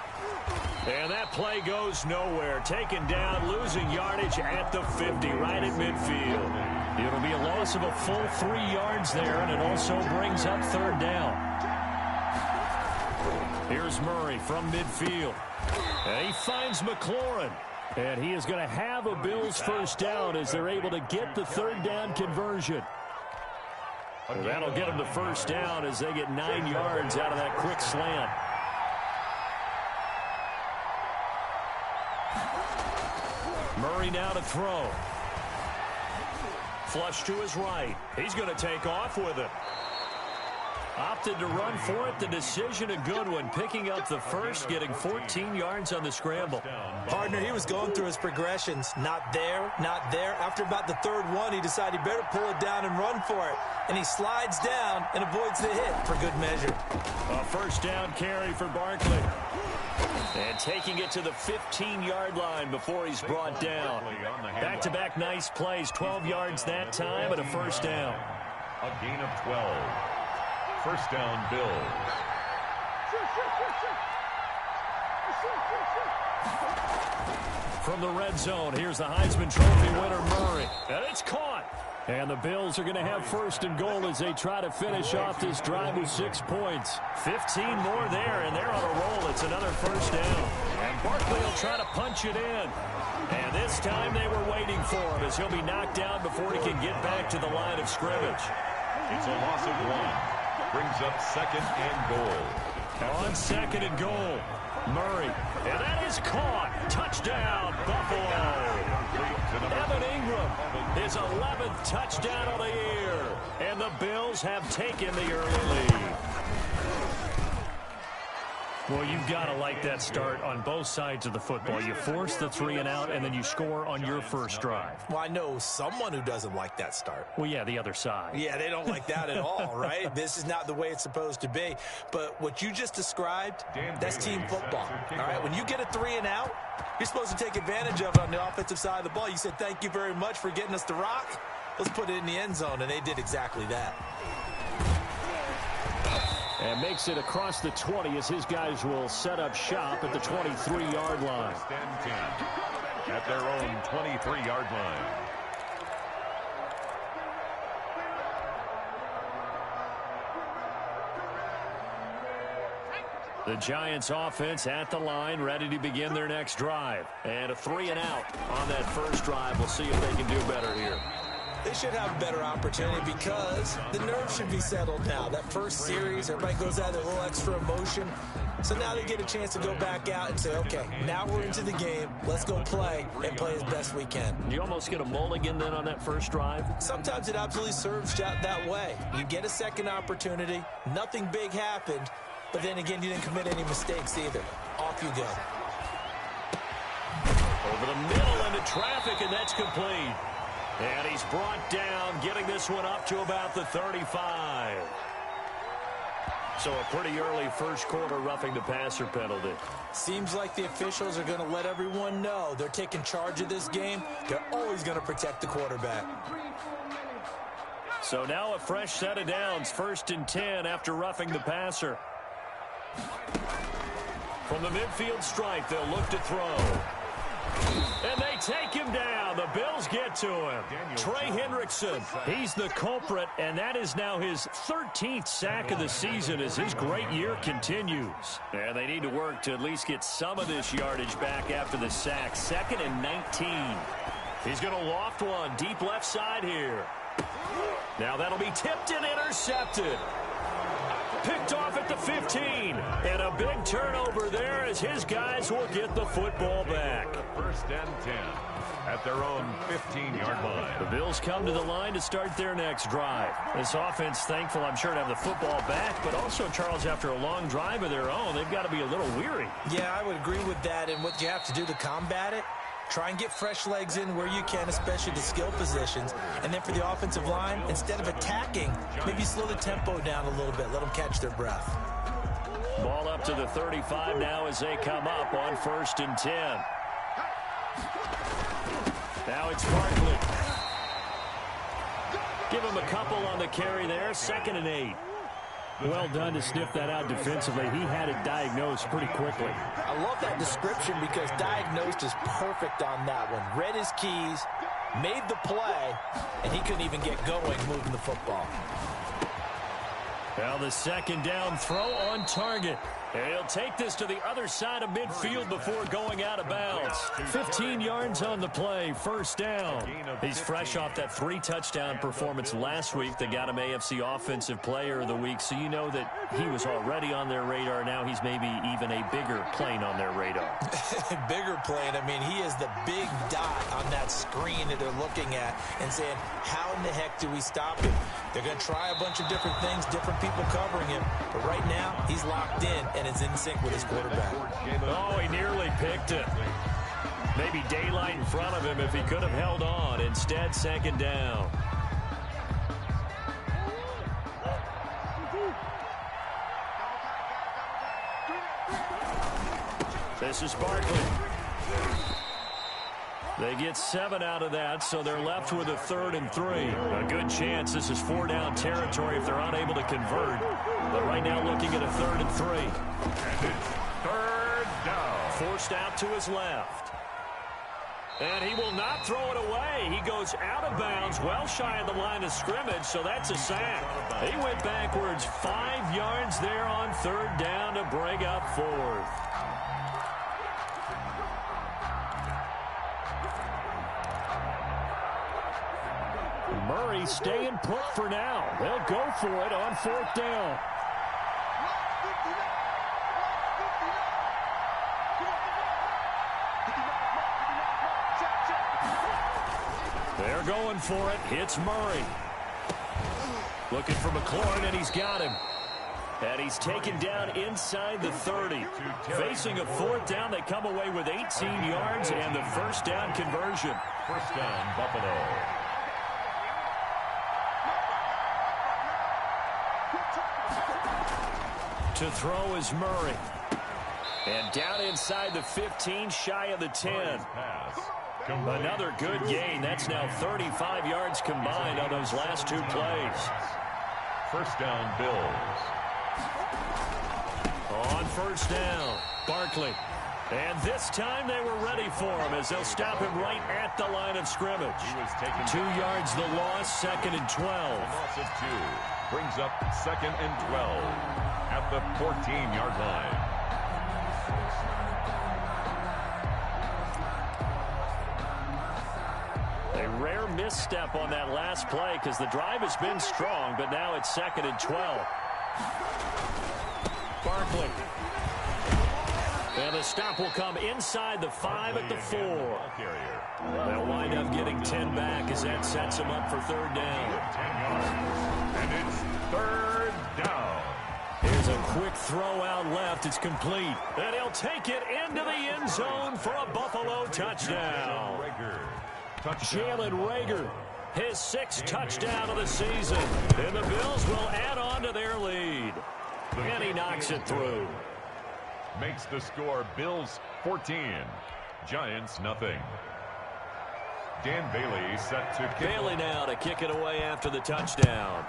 And that play goes nowhere. Taken down, losing yardage at the 50, right at midfield. It'll be a loss of a full 3 yards there, and it also brings up third down. Here's Murray from midfield. And he finds McLaurin. And he is going to have a Bills first down as they're able to get the third down conversion. Well, that'll get them the first down as they get 9 yards out of that quick slant. Murray now to throw. Flush to his right. He's going to take off with it. Opted to run for it. The decision a good one. Picking up the first, getting 14 yards on the scramble. Partner, he was going through his progressions. Not there, not there. After about the third one, he decided he better pull it down and run for it. And he slides down and avoids the hit for good measure. A first down carry for Barkley. And taking it to the 15-yard line before he's brought down. Back-to-back nice plays. 12 yards that time and a first down. A gain of 12. First down, Bills. From the red zone, here's the Heisman Trophy winner, Murray. And it's caught. And the Bills are going to have first and goal as they try to finish off this drive with 6 points. 15 more there, and they're on a roll. It's another first down. And Barkley will try to punch it in. And this time they were waiting for him as he'll be knocked down before he can get back to the line of scrimmage. It's a loss of 1. Brings up second and goal. On second and goal, Murray. And that is caught. Touchdown, Buffalo. Evan Ingram, his 11th touchdown of the year. And the Bills have taken the early lead. Well, you've got to like that start on both sides of the football. You force the 3 and out, and then you score on your first drive. Well, I know someone who doesn't like that start. Well, yeah, the other side. Yeah, they don't like that at all, right? This is not the way it's supposed to be. But what you just described, that's team football. All right, when you get a 3 and out, you're supposed to take advantage of it on the offensive side of the ball. You said, thank you very much for getting us the rock. Let's put it in the end zone, and they did exactly that. And makes it across the 20 as his guys will set up shop at the 23-yard line. Stand 10 at their own 23-yard line. The Giants offense at the line, ready to begin their next drive. And a 3 and out on that first drive. We'll see if they can do better here. They should have a better opportunity because the nerves should be settled now. That first series, everybody goes out with a little extra emotion. So now they get a chance to go back out and say, okay, now we're into the game. Let's go play and play as best we can. You almost get a mulligan then on that first drive? Sometimes it absolutely serves that way. You get a second opportunity. Nothing big happened. But then again, you didn't commit any mistakes either. Off you go. Over the middle into traffic, and that's complete. And he's brought down, getting this one up to about the 35. So a pretty early first quarter roughing the passer penalty. Seems like the officials are going to let everyone know they're taking charge of this game. They're always going to protect the quarterback. So now a fresh set of downs, 1st and 10 after roughing the passer. From the midfield stripe, they'll look to throw. And they take him down. The Bills get to him. Trey Hendrickson, he's the culprit, and that is now his 13th sack of the season as his great year continues. And they need to work to at least get some of this yardage back after the sack. 2nd and 19. He's going to loft one deep left side here. Now that'll be tipped and intercepted. Picked off at the 15. And a big turnover there as his guys will get the football back. 1st and 10 at their own 15-yard line. The Bills come to the line to start their next drive. This offense, thankful, I'm sure, to have the football back, but also, Charles, after a long drive of their own, they've got to be a little weary. Yeah, I would agree with that, and what you have to do to combat it, try and get fresh legs in where you can, especially the skill positions. And then for the offensive line, instead of attacking, maybe slow the tempo down a little bit. Let them catch their breath. Ball up to the 35 now as they come up on 1st and 10. Now it's Barkley. Give him a couple on the carry there. 2nd and 8. Well done to sniff that out defensively. He had it diagnosed pretty quickly. I love that description because diagnosed is perfect on that one. Read his keys, made the play, and he couldn't even get going moving the football. Now the 2nd down throw on target. And he'll take this to the other side of midfield before going out of bounds. 15 yards on the play, 1st down. He's fresh off that 3-touchdown performance last week that got him AFC Offensive Player of the Week, so you know that he was already on their radar. Now he's maybe even a bigger plane on their radar. Bigger plane. I mean, he is the big dot on that screen that they're looking at and saying, how in the heck do we stop him? They're going to try a bunch of different things, different people covering him, but right now he's locked in and is in sync with his quarterback. Oh, he nearly picked it. Maybe daylight in front of him if he could have held on. Instead, 2nd down. This is Barkley. They get 7 out of that, so they're left with a 3rd and 3. A good chance this is 4-down territory if they're unable to convert. But right now looking at a 3rd and 3. And it's 3rd down. Forced out to his left. And he will not throw it away. He goes out of bounds, well shy of the line of scrimmage, so that's a sack. He went backwards 5 yards there on 3rd down to break up 4th. Murray staying put for now. They'll go for it on 4th down. They're going for it. It's Murray. Looking for McLaurin, and he's got him. And he's taken down inside the 30. Facing a 4th down, they come away with 18 yards and the 1st down conversion. 1st down, Buffalo. To throw is Murray. And down inside the 15, shy of the 10. Another good gain. That's now 35 yards combined on those last 2 plays. 1st down, Bills. On 1st down, Barkley. And this time they were ready for him as they'll stop him right at the line of scrimmage. 2 yards the loss, 2nd and 12. Loss of 2 brings up 2nd and 12 at the 14-yard line. A rare misstep on that last play because the drive has been strong, but now it's 2nd and 12. Barkley. And the stop will come inside the 5 at the 4. They'll wind up getting 10 back as that sets them up for 3rd down. And it's 3rd down. Here's a quick throw out left. It's complete. And he'll take it into the end zone for a Buffalo touchdown. Jalen Reagor, his 6th touchdown of the season. And the Bills will add on to their lead. And he knocks it through. Makes the score Bills 14, Giants nothing. Dan Bailey set to kick. Bailey now to kick it away after the touchdown.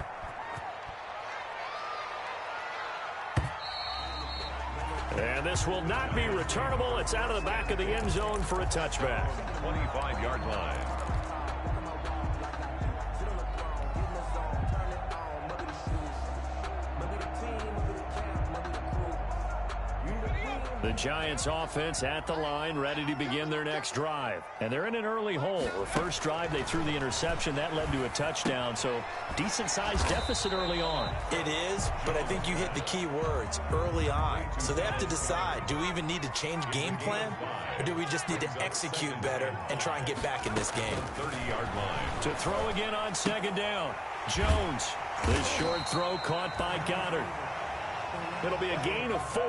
And this will not be returnable. It's out of the back of the end zone for a touchback. 25-yard line. The Giants offense at the line, ready to begin their next drive. And they're in an early hole. The first drive, they threw the interception. That led to a touchdown, so decent-sized deficit early on. It is, but I think you hit the key words, early on. So they have to decide, do we even need to change game plan, or do we just need to execute better and try and get back in this game? 30-yard line. To throw again on second down, Jones. This short throw caught by Goddard. It'll be a gain of 4,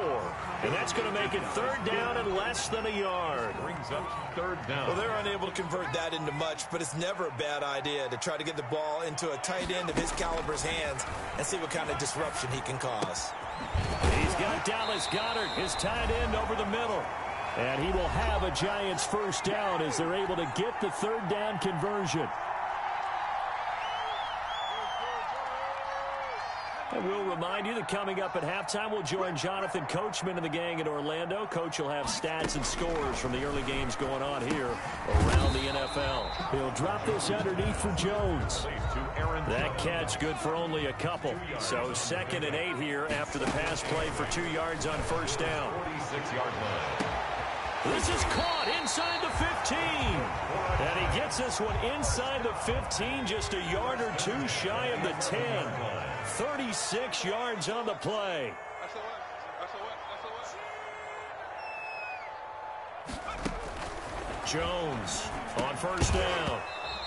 and that's going to make it third down and less than a yard. Brings up third down. Well, they're unable to convert that into much, but it's never a bad idea to try to get the ball into a tight end of his caliber's hands and see what kind of disruption he can cause. He's got Dallas Goedert, his tight end, over the middle. And he will have a Giants first down as they're able to get the third down conversion. And we'll remind you that coming up at halftime, we'll join Jonathan Coachman and the gang in Orlando. Coach will have stats and scores from the early games going on here around the NFL. He'll drop this underneath for Jones. That catch good for only a couple. So 2nd and 8 here after the pass play for 2 yards on first down. 46-yard line. This is caught inside the 15. And he gets this one inside the 15, just a yard or 2 shy of the 10. 36 yards on the play. Jones on first down.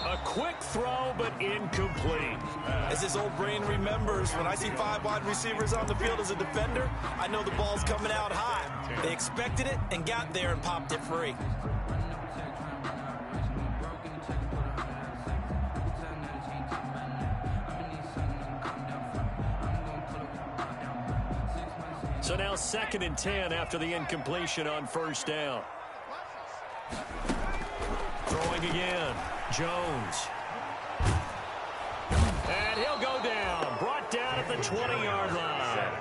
A quick throw, but incomplete. As his old brain remembers, when I see 5 wide receivers on the field as a defender, I know the ball's coming out high. They expected it and got there and popped it free. So now 2nd and 10 after the incompletion on first down. Throwing again, Jones. And he'll go down, brought down at the 20-yard line.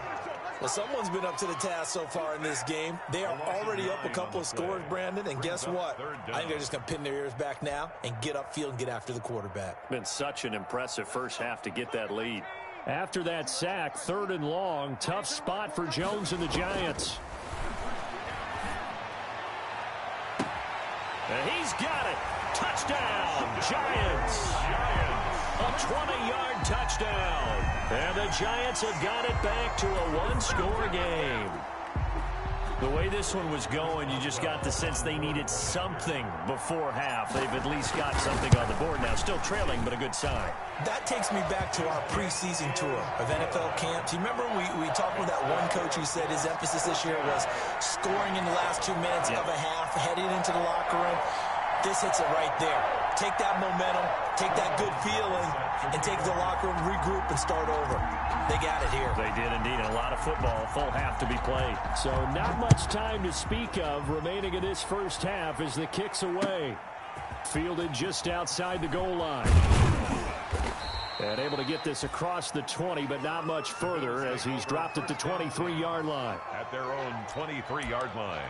Well, someone's been up to the task so far in this game. They are already up a couple of scores, Brandon, and guess what? I think they're just going to pin their ears back now and get upfield and get after the quarterback. Been such an impressive first half to get that lead. After that sack, 3rd and long, tough spot for Jones and the Giants. And he's got it. Touchdown, Giants. A 20-yard touchdown. And the Giants have got it back to a 1-score game. The way this one was going, you just got the sense they needed something before half. They've at least got something on the board now. Still trailing, but a good sign. That takes me back to our preseason tour of NFL camps. You remember we talked with that one coach who said his emphasis this year was scoring in the last 2 minutes of a half, heading into the locker room. This hits it right there. Take that momentum, take that good feeling, and take the locker room, regroup, and start over. They got it here. They did indeed. A lot of football, full half to be played. So not much time to speak of remaining in this first half as the kick's away. Fielded just outside the goal line. And able to get this across the 20, but not much further as he's dropped at the 23-yard line. At their own 23-yard line.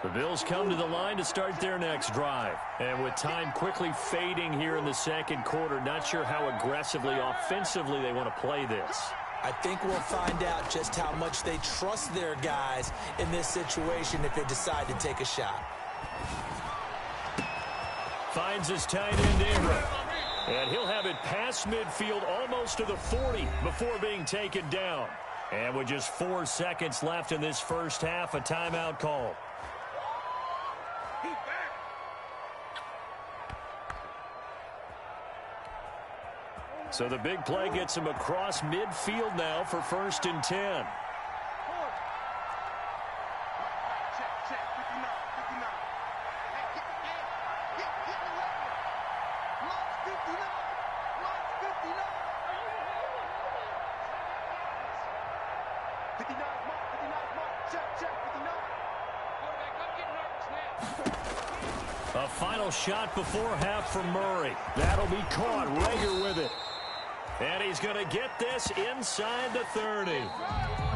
The Bills come to the line to start their next drive. And with time quickly fading here in the second quarter, not sure how aggressively, offensively they want to play this. I think we'll find out just how much they trust their guys in this situation if they decide to take a shot. Finds his tight end Ingram. And he'll have it past midfield almost to the 40 before being taken down. And with just 4 seconds left in this first half, a timeout call. So the big play gets him across midfield now for 1st and 10. A final shot before half from Murray. That'll be caught. Rager with it. And he's going to get this inside the 30.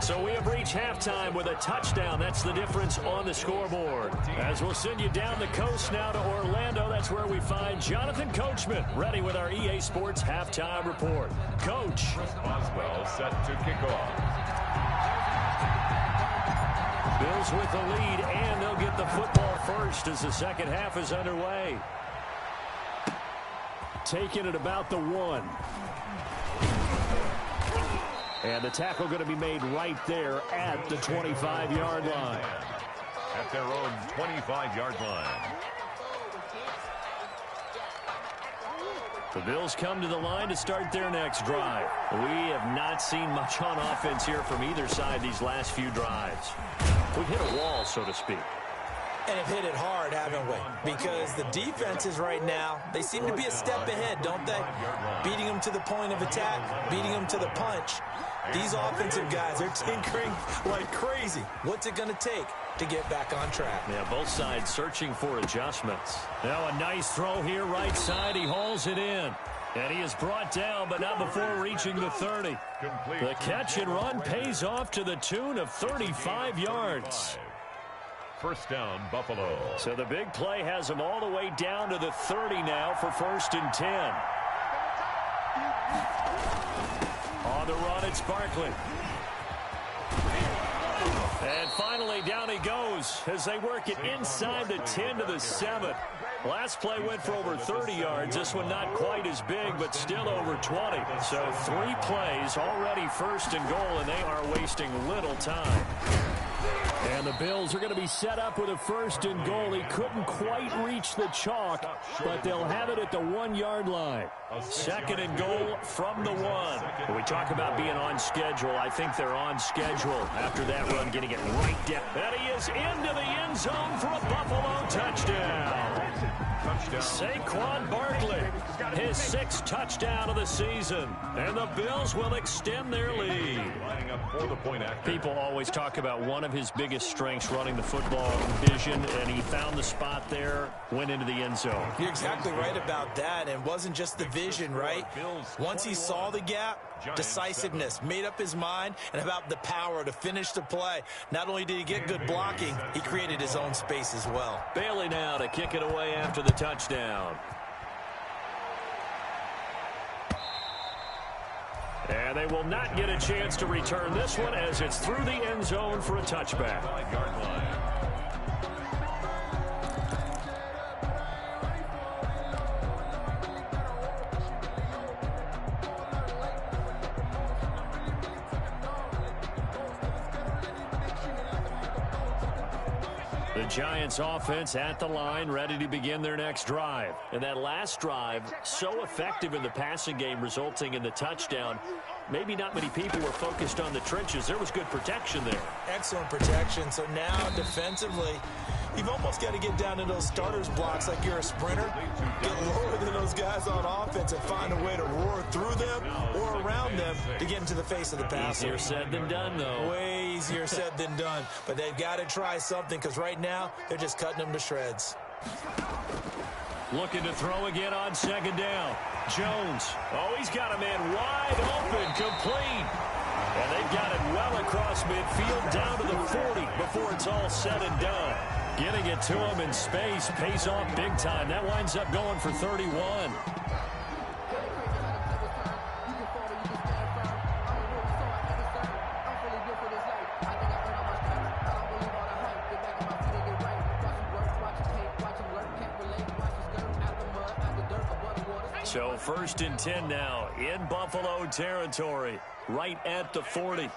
So we have reached halftime with a touchdown. That's the difference on the scoreboard. As we'll send you down the coast now to Orlando, that's where we find Jonathan Coachman, ready with our EA Sports halftime report. Coach. Boswell set to kick off. Bills with the lead, and they'll get the football first as the second half is underway. Taking it about the 1. And the tackle going to be made right there at the 25-yard line. At their own 25-yard line. The Bills come to the line to start their next drive. We have not seen much on offense here from either side these last few drives. We've hit a wall, so to speak. And have hit it hard, haven't we? Because the defenses right now, they seem to be a step ahead, don't they? Beating them to the point of attack, beating them to the punch. These offensive guys are tinkering like crazy. What's it going to take to get back on track? Yeah, both sides searching for adjustments. Now a nice throw here, right side. He hauls it in. And he is brought down, but not before reaching the 30. The catch and run pays off to the tune of 35 yards. First down, Buffalo. So the big play has him all the way down to the 30 now for 1st and 10. On the run, it's Barkley. And finally, down he goes as they work it inside the 10 to the 7. Last play went for over 30 yards. This one not quite as big, but still over 20. So 3 plays, already 1st and goal, and they are wasting little time. And the Bills are going to be set up with a 1st and goal. He couldn't quite reach the chalk, but they'll have it at the 1-yard line. 2nd and goal from the 1. When we talk about being on schedule, I think they're on schedule after that run, getting it right down. And he is into the end zone for a Buffalo touchdown. Saquon Barkley, his 6th touchdown of the season. And the Bills will extend their lead. People always talk about one of his biggest strengths, running the football, vision, and he found the spot there, went into the end zone. You're exactly right about that. And it wasn't just the vision, right? Once he saw the gap, decisiveness, made up his mind, and about the power to finish the play. Not only did he get good blocking, he created his own space as well. Bailey now to kick it away after the touchdown. And they will not get a chance to return this one as it's through the end zone for a touchback. 5-yard line. The Giants offense at the line, ready to begin their next drive. And that last drive, so effective in the passing game, resulting in the touchdown. Maybe not many people were focused on the trenches. There was good protection there. Excellent protection. So now defensively, you've almost got to get down to those starters blocks like you're a sprinter. Get lower than those guys on offense and find a way to roar through them or around them to get into the face of the passer. Easier said than done, though. Way easier said than done. But they've got to try something because right now they're just cutting them to shreds. Looking to throw again on 2nd down. Jones. Oh, he's got a man wide open, complete. And they've got it well across midfield down to the 40 before it's all said and done. Getting it to him in space pays off big time. That winds up going for 31. So 1st and 10 now in Buffalo territory, right at the 40.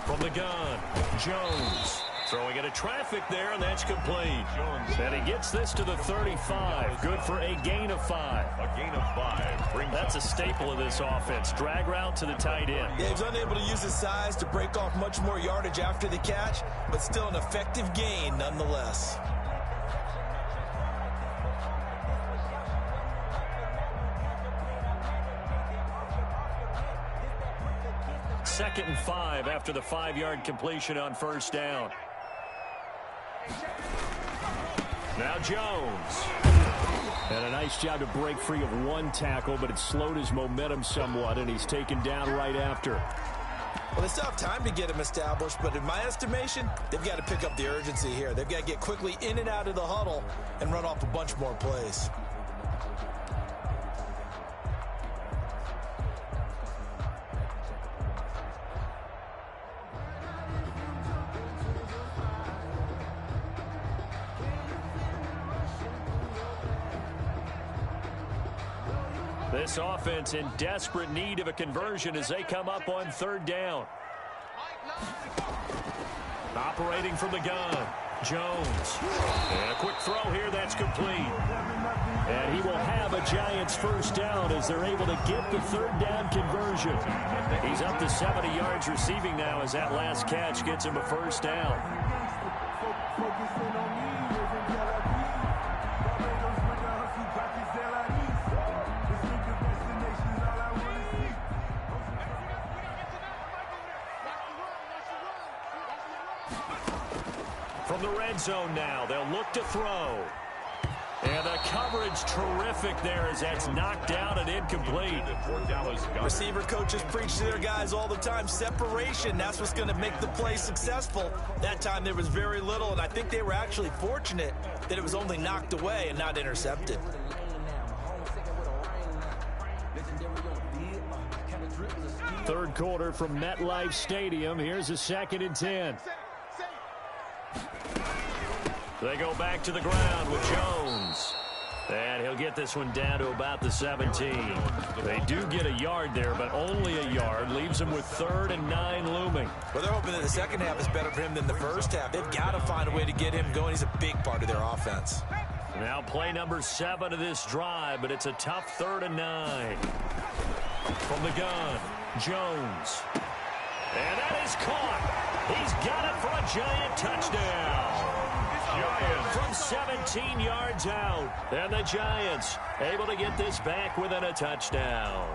From the gun, Jones throwing into traffic there, and that's complete. And he gets this to the 35. Good for a gain of 5. A gain of 5. That's a staple of this offense. Drag route to the tight end. Yeah, he's unable to use his size to break off much more yardage after the catch, but still an effective gain nonetheless. 2nd and 5 after the 5-yard completion on 1st down. Now Jones. And a nice job to break free of one tackle, but it slowed his momentum somewhat, and he's taken down right after. Well, they still have time to get him established, but in my estimation, they've got to pick up the urgency here. They've got to get quickly in and out of the huddle and run off a bunch more plays. This offense in desperate need of a conversion as they come up on third down. Operating from the gun, Jones. And a quick throw here, that's complete. And he will have a Giants first down as they're able to get the third down conversion. He's up to 70 yards receiving now as that last catch gets him a first down. From the red zone now, they'll look to throw. And the coverage terrific there as that's knocked down and incomplete. Receiver coaches preach to their guys all the time. Separation, that's what's going to make the play successful. That time there was very little, and I think they were actually fortunate that it was only knocked away and not intercepted. Third quarter from MetLife Stadium. Here's a 2nd and 10. They go back to the ground with Jones. And he'll get this one down to about the 17. They do get a yard there, but only a yard. Leaves them with 3rd and 9 looming. Well, they're hoping that the second half is better for him than the first half. They've got to find a way to get him going. He's a big part of their offense. Now play number 7 of this drive, but it's a tough 3rd and 9. From the gun, Jones. And that is caught. He's got it for a Giant touchdown. From 17 yards out. And the Giants able to get this back within a touchdown.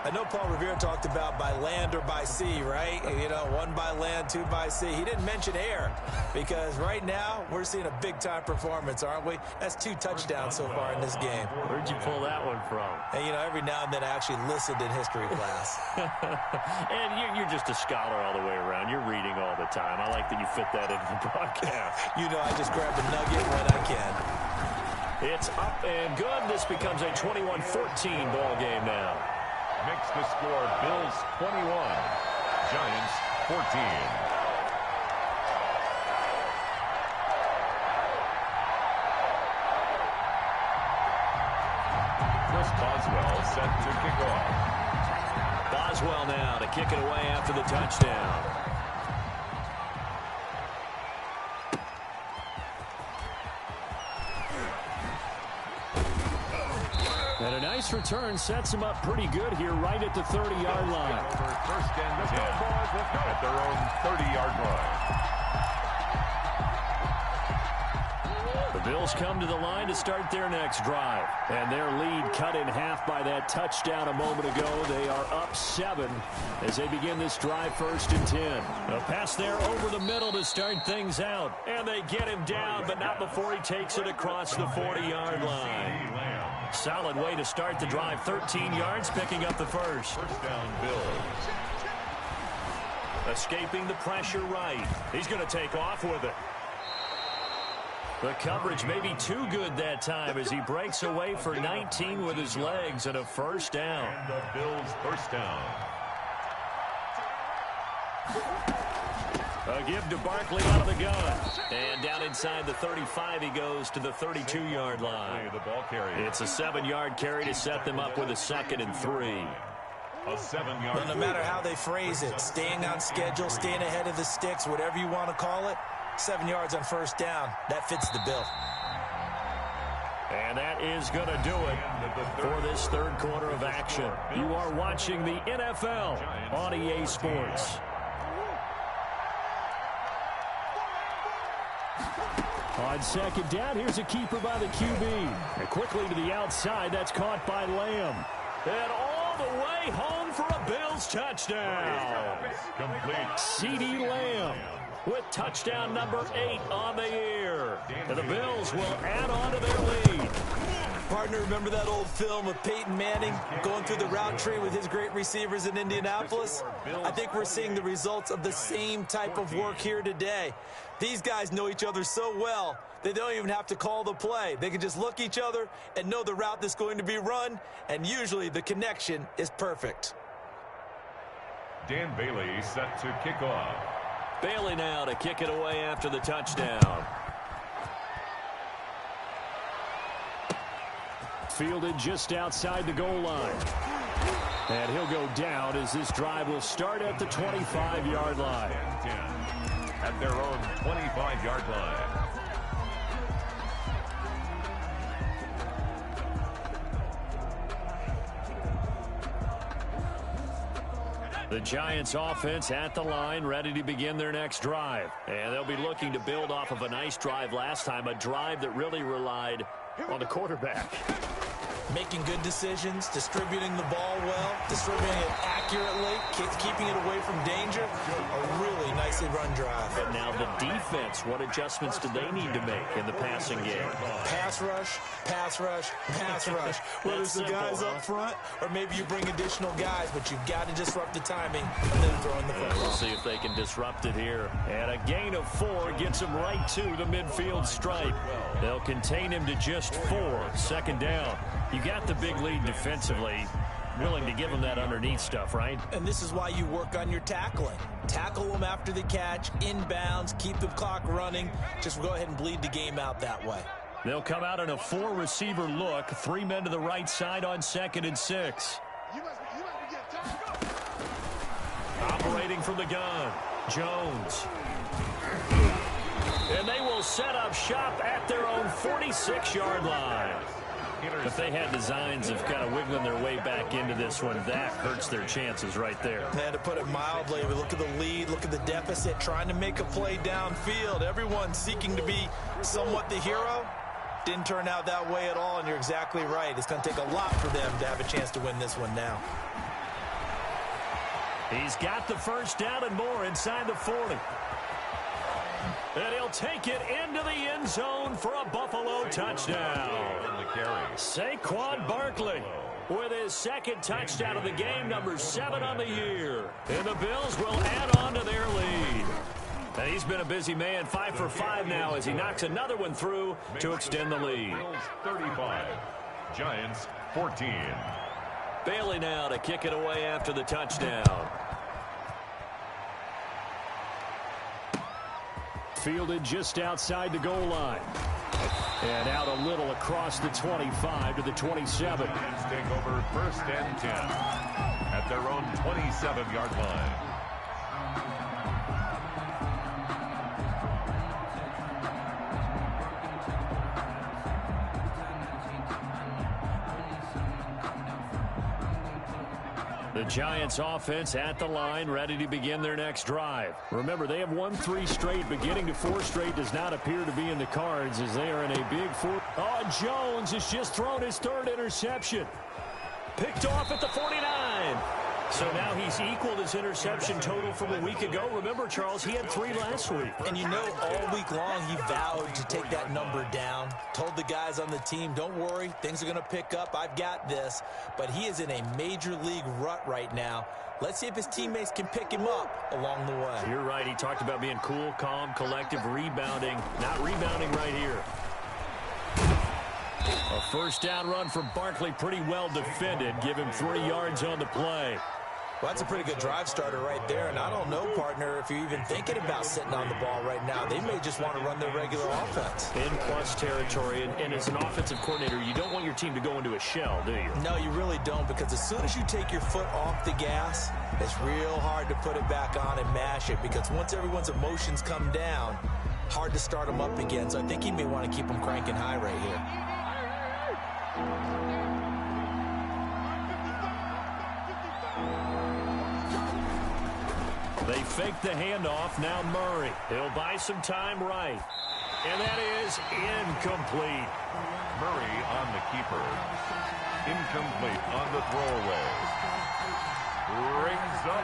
I know Paul Revere talked about by land or by sea, right? You know, 1 by land, 2 by sea. He didn't mention air because right now we're seeing a big-time performance, aren't we? That's 2 touchdowns so far in this game. Where'd you pull that one from? And, you know, every now and then I actually listened in history class. And you're just a scholar all the way around. You're reading all the time. I like that you fit that into the broadcast. You know, I just grab a nugget when I can. It's up and good. This becomes a 21-14 ball game now. Makes the score Bills 21, Giants 14. Chris Boswell set to kick off. Boswell now to kick it away after the touchdown. And a nice return sets him up pretty good here right at the 30-yard line. First and 10 at their own 30-yard line. The Bills come to the line to start their next drive. And their lead cut in half by that touchdown a moment ago. They are up 7 as they begin this drive 1st and 10. A pass there over the middle to start things out. And they get him down, but not before he takes it across the 40-yard line. Solid way to start the drive. 13 yards, picking up the first. First down, Bills. Escaping the pressure right. He's going to take off with it. The coverage may be too good that time as he breaks away for 19 with his legs and a first down. And the Bills first down. A give to Barkley out of the gun. And down inside the 35 he goes to the 32-yard line. The ball carrier. It's a 7-yard carry to set them up with a 2nd and 3. A 7-yard. Well, no matter how they phrase it, staying on schedule, staying ahead of the sticks, whatever you want to call it, 7 yards on first down, that fits the bill. And that is going to do it for this third quarter of action. You are watching the NFL on EA Sports. On 2nd down, here's a keeper by the QB. And quickly to the outside, that's caught by Lamb. And all the way home for a Bills touchdown. Complete. CeeDee Lamb. with touchdown number 8 on the year. And the Bills will add on to their lead. Partner, remember that old film of Peyton Manning going through the route tree with his great receivers in Indianapolis? I think we're seeing the results of the same type of work here today. These guys know each other so well, they don't even have to call the play. They can just look each other and know the route that's going to be run, and usually the connection is perfect. Dan Bailey set to kick off. Bailey now to kick it away after the touchdown. Fielded just outside the goal line. And he'll go down as this drive will start at the 25-yard line. 10 at their own 25-yard line. The Giants offense at the line, ready to begin their next drive. And they'll be looking to build off of a nice drive last time, a drive that really relied on the quarterback. Making good decisions, distributing the ball well, distributing it accurately, keeping it away from danger. A really nicely run drive. And now the defense, what adjustments do they need to make in the passing game? Pass rush, pass rush, pass rush. Whether it's the guys up front or maybe you bring additional guys, but you've got to disrupt the timing and then throw in the football. We'll see if they can disrupt it here. And a gain of 4 gets him right to the midfield stripe. They'll contain him to just 4. Second down. You got the big lead defensively. Willing to give him that underneath stuff, right? And this is why you work on your tackling. Tackle them after the catch, inbounds, keep the clock running. Just go ahead and bleed the game out that way. They'll come out in a 4-receiver look. 3 men to the right side on 2nd and 6. Operating from the gun, Jones. And they will set up shop at their own 46-yard line. If they had designs of kind of wiggling their way back into this one, that hurts their chances right there. And to put it mildly, we look at the lead, look at the deficit, trying to make a play downfield. Everyone seeking to be somewhat the hero. Didn't turn out that way at all, and you're exactly right. It's going to take a lot for them to have a chance to win this one now. He's got the first down and more inside the 40. And he'll take it into the end zone for a Buffalo touchdown. Saquon Barkley with his 2nd touchdown of the game, number 7 on the year. And the Bills will add on to their lead. And he's been a busy man, 5 for 5 now as he knocks another one through to extend the lead. 35, Giants 14. Bailey now to kick it away after the touchdown. Fielded just outside the goal line. And out a little across the 25 to the 27. Giants take over 1st and 10 at their own 27-yard line. The Giants offense at the line, ready to begin their next drive. Remember, they have won 3 straight, but getting to 4 straight does not appear to be in the cards as they are in a big 4. Oh, Jones has just thrown his 3rd interception. Picked off at the 49. So now he's equaled his interception total from a week ago. Remember, Charles, he had 3 last week. And you know, all week long he vowed to take that number down. Told the guys on the team, don't worry, things are going to pick up. I've got this. But he is in a major league rut right now. Let's see if his teammates can pick him up along the way. You're right. He talked about being cool, calm, collective, rebounding. Not rebounding right here. A first down run for Barkley, pretty well defended. Give him 3 yards on the play. Well, that's a pretty good drive starter right there. And I don't know, partner, if you're even thinking about sitting on the ball right now. They may just want to run their regular offense. In plus territory, and as an offensive coordinator, you don't want your team to go into a shell, do you? No, you really don't, because as soon as you take your foot off the gas, it's real hard to put it back on and mash it, because once everyone's emotions come down, hard to start them up again. So I think he may want to keep them cranking high right here. They fake the handoff. Now Murray. He'll buy some time right. And that is incomplete. Murray on the keeper. Incomplete on the throwaway. Rings up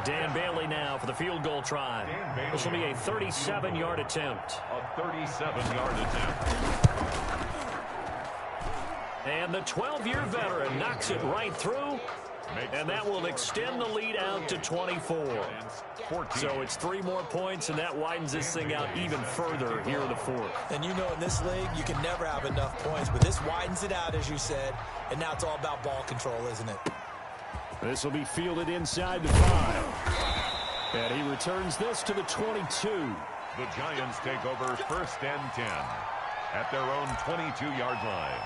Dan Bailey now for the field goal try. This will be a 37-yard attempt. A 37-yard attempt. And the 12-year veteran knocks it right through. And that will extend the lead out to 24. So it's 3 more points, and that widens this thing out even further here in the fourth. And you know in this league, you can never have enough points, but this widens it out, as you said, and now it's all about ball control, isn't it? This will be fielded inside the 5. And he returns this to the 22. The Giants take over 1st and 10 at their own 22-yard line.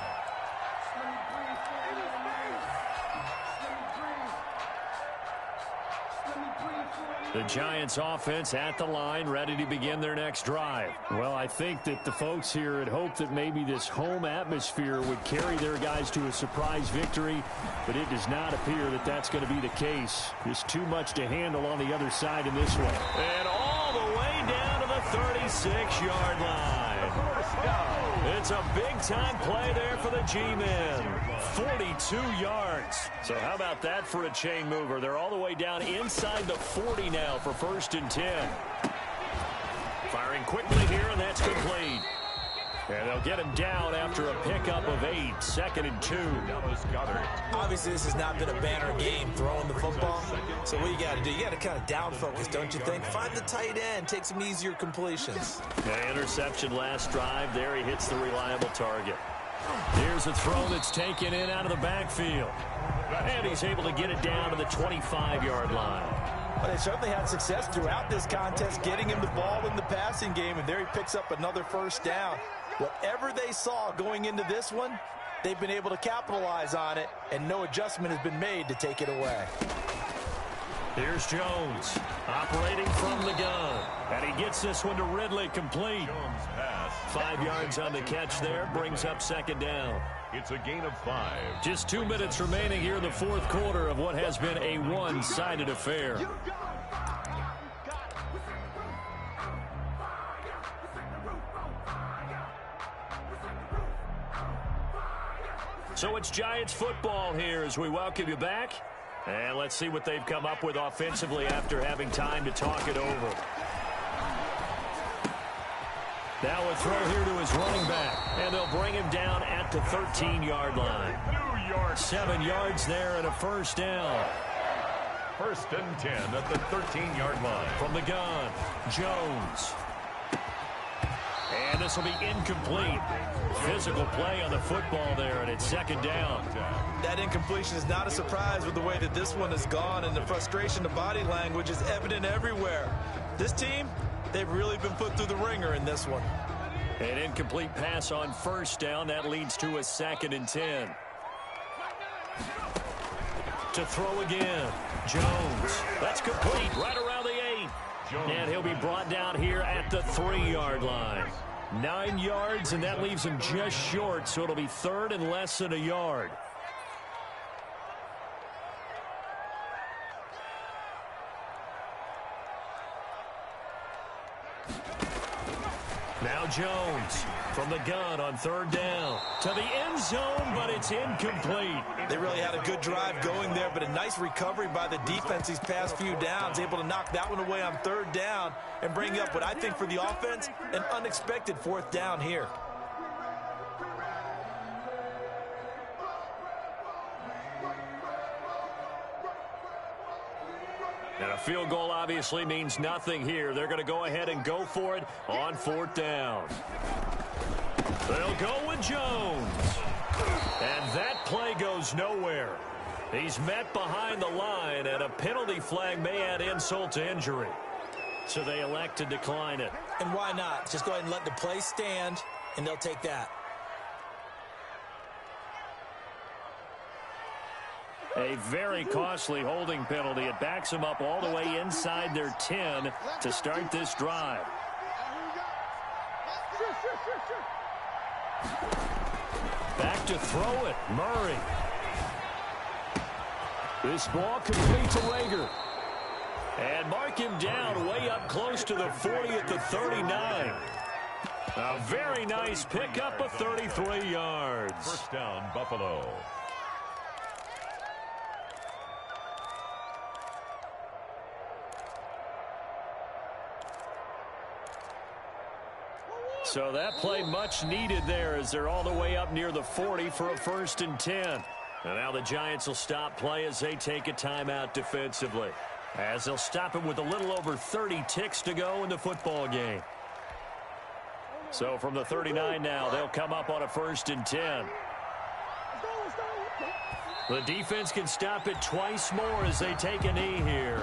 The Giants offense at the line, ready to begin their next drive. Well, I think that the folks here had hoped that maybe this home atmosphere would carry their guys to a surprise victory, but it does not appear that that's going to be the case. There's too much to handle on the other side in this one. And all the way down to the 36-yard line. It's a big-time play there for the G-men. 42 yards. So how about that for a chain mover? They're all the way down inside the 40 now for 1st and 10. Firing quickly here, and that's complete. And they'll get him down after a pickup of 8. 2nd and 2. Obviously, this has not been a banner game throwing the football. So what you got to do, you got to kind of down focus, don't you think? Find the tight end, take some easier completions. An interception last drive. There he hits the reliable target. Here's a throw that's taken in out of the backfield. And he's able to get it down to the 25-yard line. Well, they certainly had success throughout this contest getting him the ball in the passing game, and there he picks up another 1st down. Whatever they saw going into this one, they've been able to capitalize on it, and no adjustment has been made to take it away. Here's Jones operating from the gun, and he gets this one to Ridley complete. 5 yards on the catch there, brings up 2nd down. It's a gain of 5. Just 2 minutes remaining here in the 4th quarter of what has been a one-sided affair. So it's Giants football here as we welcome you back. And let's see what they've come up with offensively after having time to talk it over. Now a throw here to his running back. And they'll bring him down at the 13-yard line. 7 yards there and a 1st down. 1st and 10 at the 13-yard line. From the gun, Jones. And this will be incomplete. Physical play on the football there, and it's 2nd down. That incompletion is not a surprise with the way that this one has gone, and the frustration of body language is evident everywhere. This team, they've really been put through the ringer in this one. An incomplete pass on 1st down. That leads to a 2nd and 10. To throw again, Jones. That's complete right around the 8. And he'll be brought down here at the 3-yard line. 9 yards, and that leaves him just short, so it'll be 3rd and less than a yard. Now Jones from the gun on 3rd down. To the end zone, but it's incomplete. They really had a good drive going there, but a nice recovery by the defense these past few downs, able to knock that one away on 3rd down and bring up what I think for the offense, an unexpected 4th down here. And a field goal obviously means nothing here. They're going to go ahead and go for it on 4th down. They'll go with Jones. And that play goes nowhere. He's met behind the line, and a penalty flag may add insult to injury. So they elect to decline it. And why not? Just go ahead and let the play stand, and they'll take that. A very costly holding penalty. It backs them up all the way inside their 10 to start this drive. Back to throw it, Murray. This ball complete to Rager. And mark him down way up close to the 40 at the 39. A very nice pickup of 33 yards. 1st down, Buffalo. So that play much needed there as they're all the way up near the 40 for a 1st and 10. And now the Giants will stop play as they take a timeout defensively, as they'll stop it with a little over 30 ticks to go in the football game. So from the 39 now, they'll come up on a 1st and 10. The defense can stop it twice more as they take a knee here.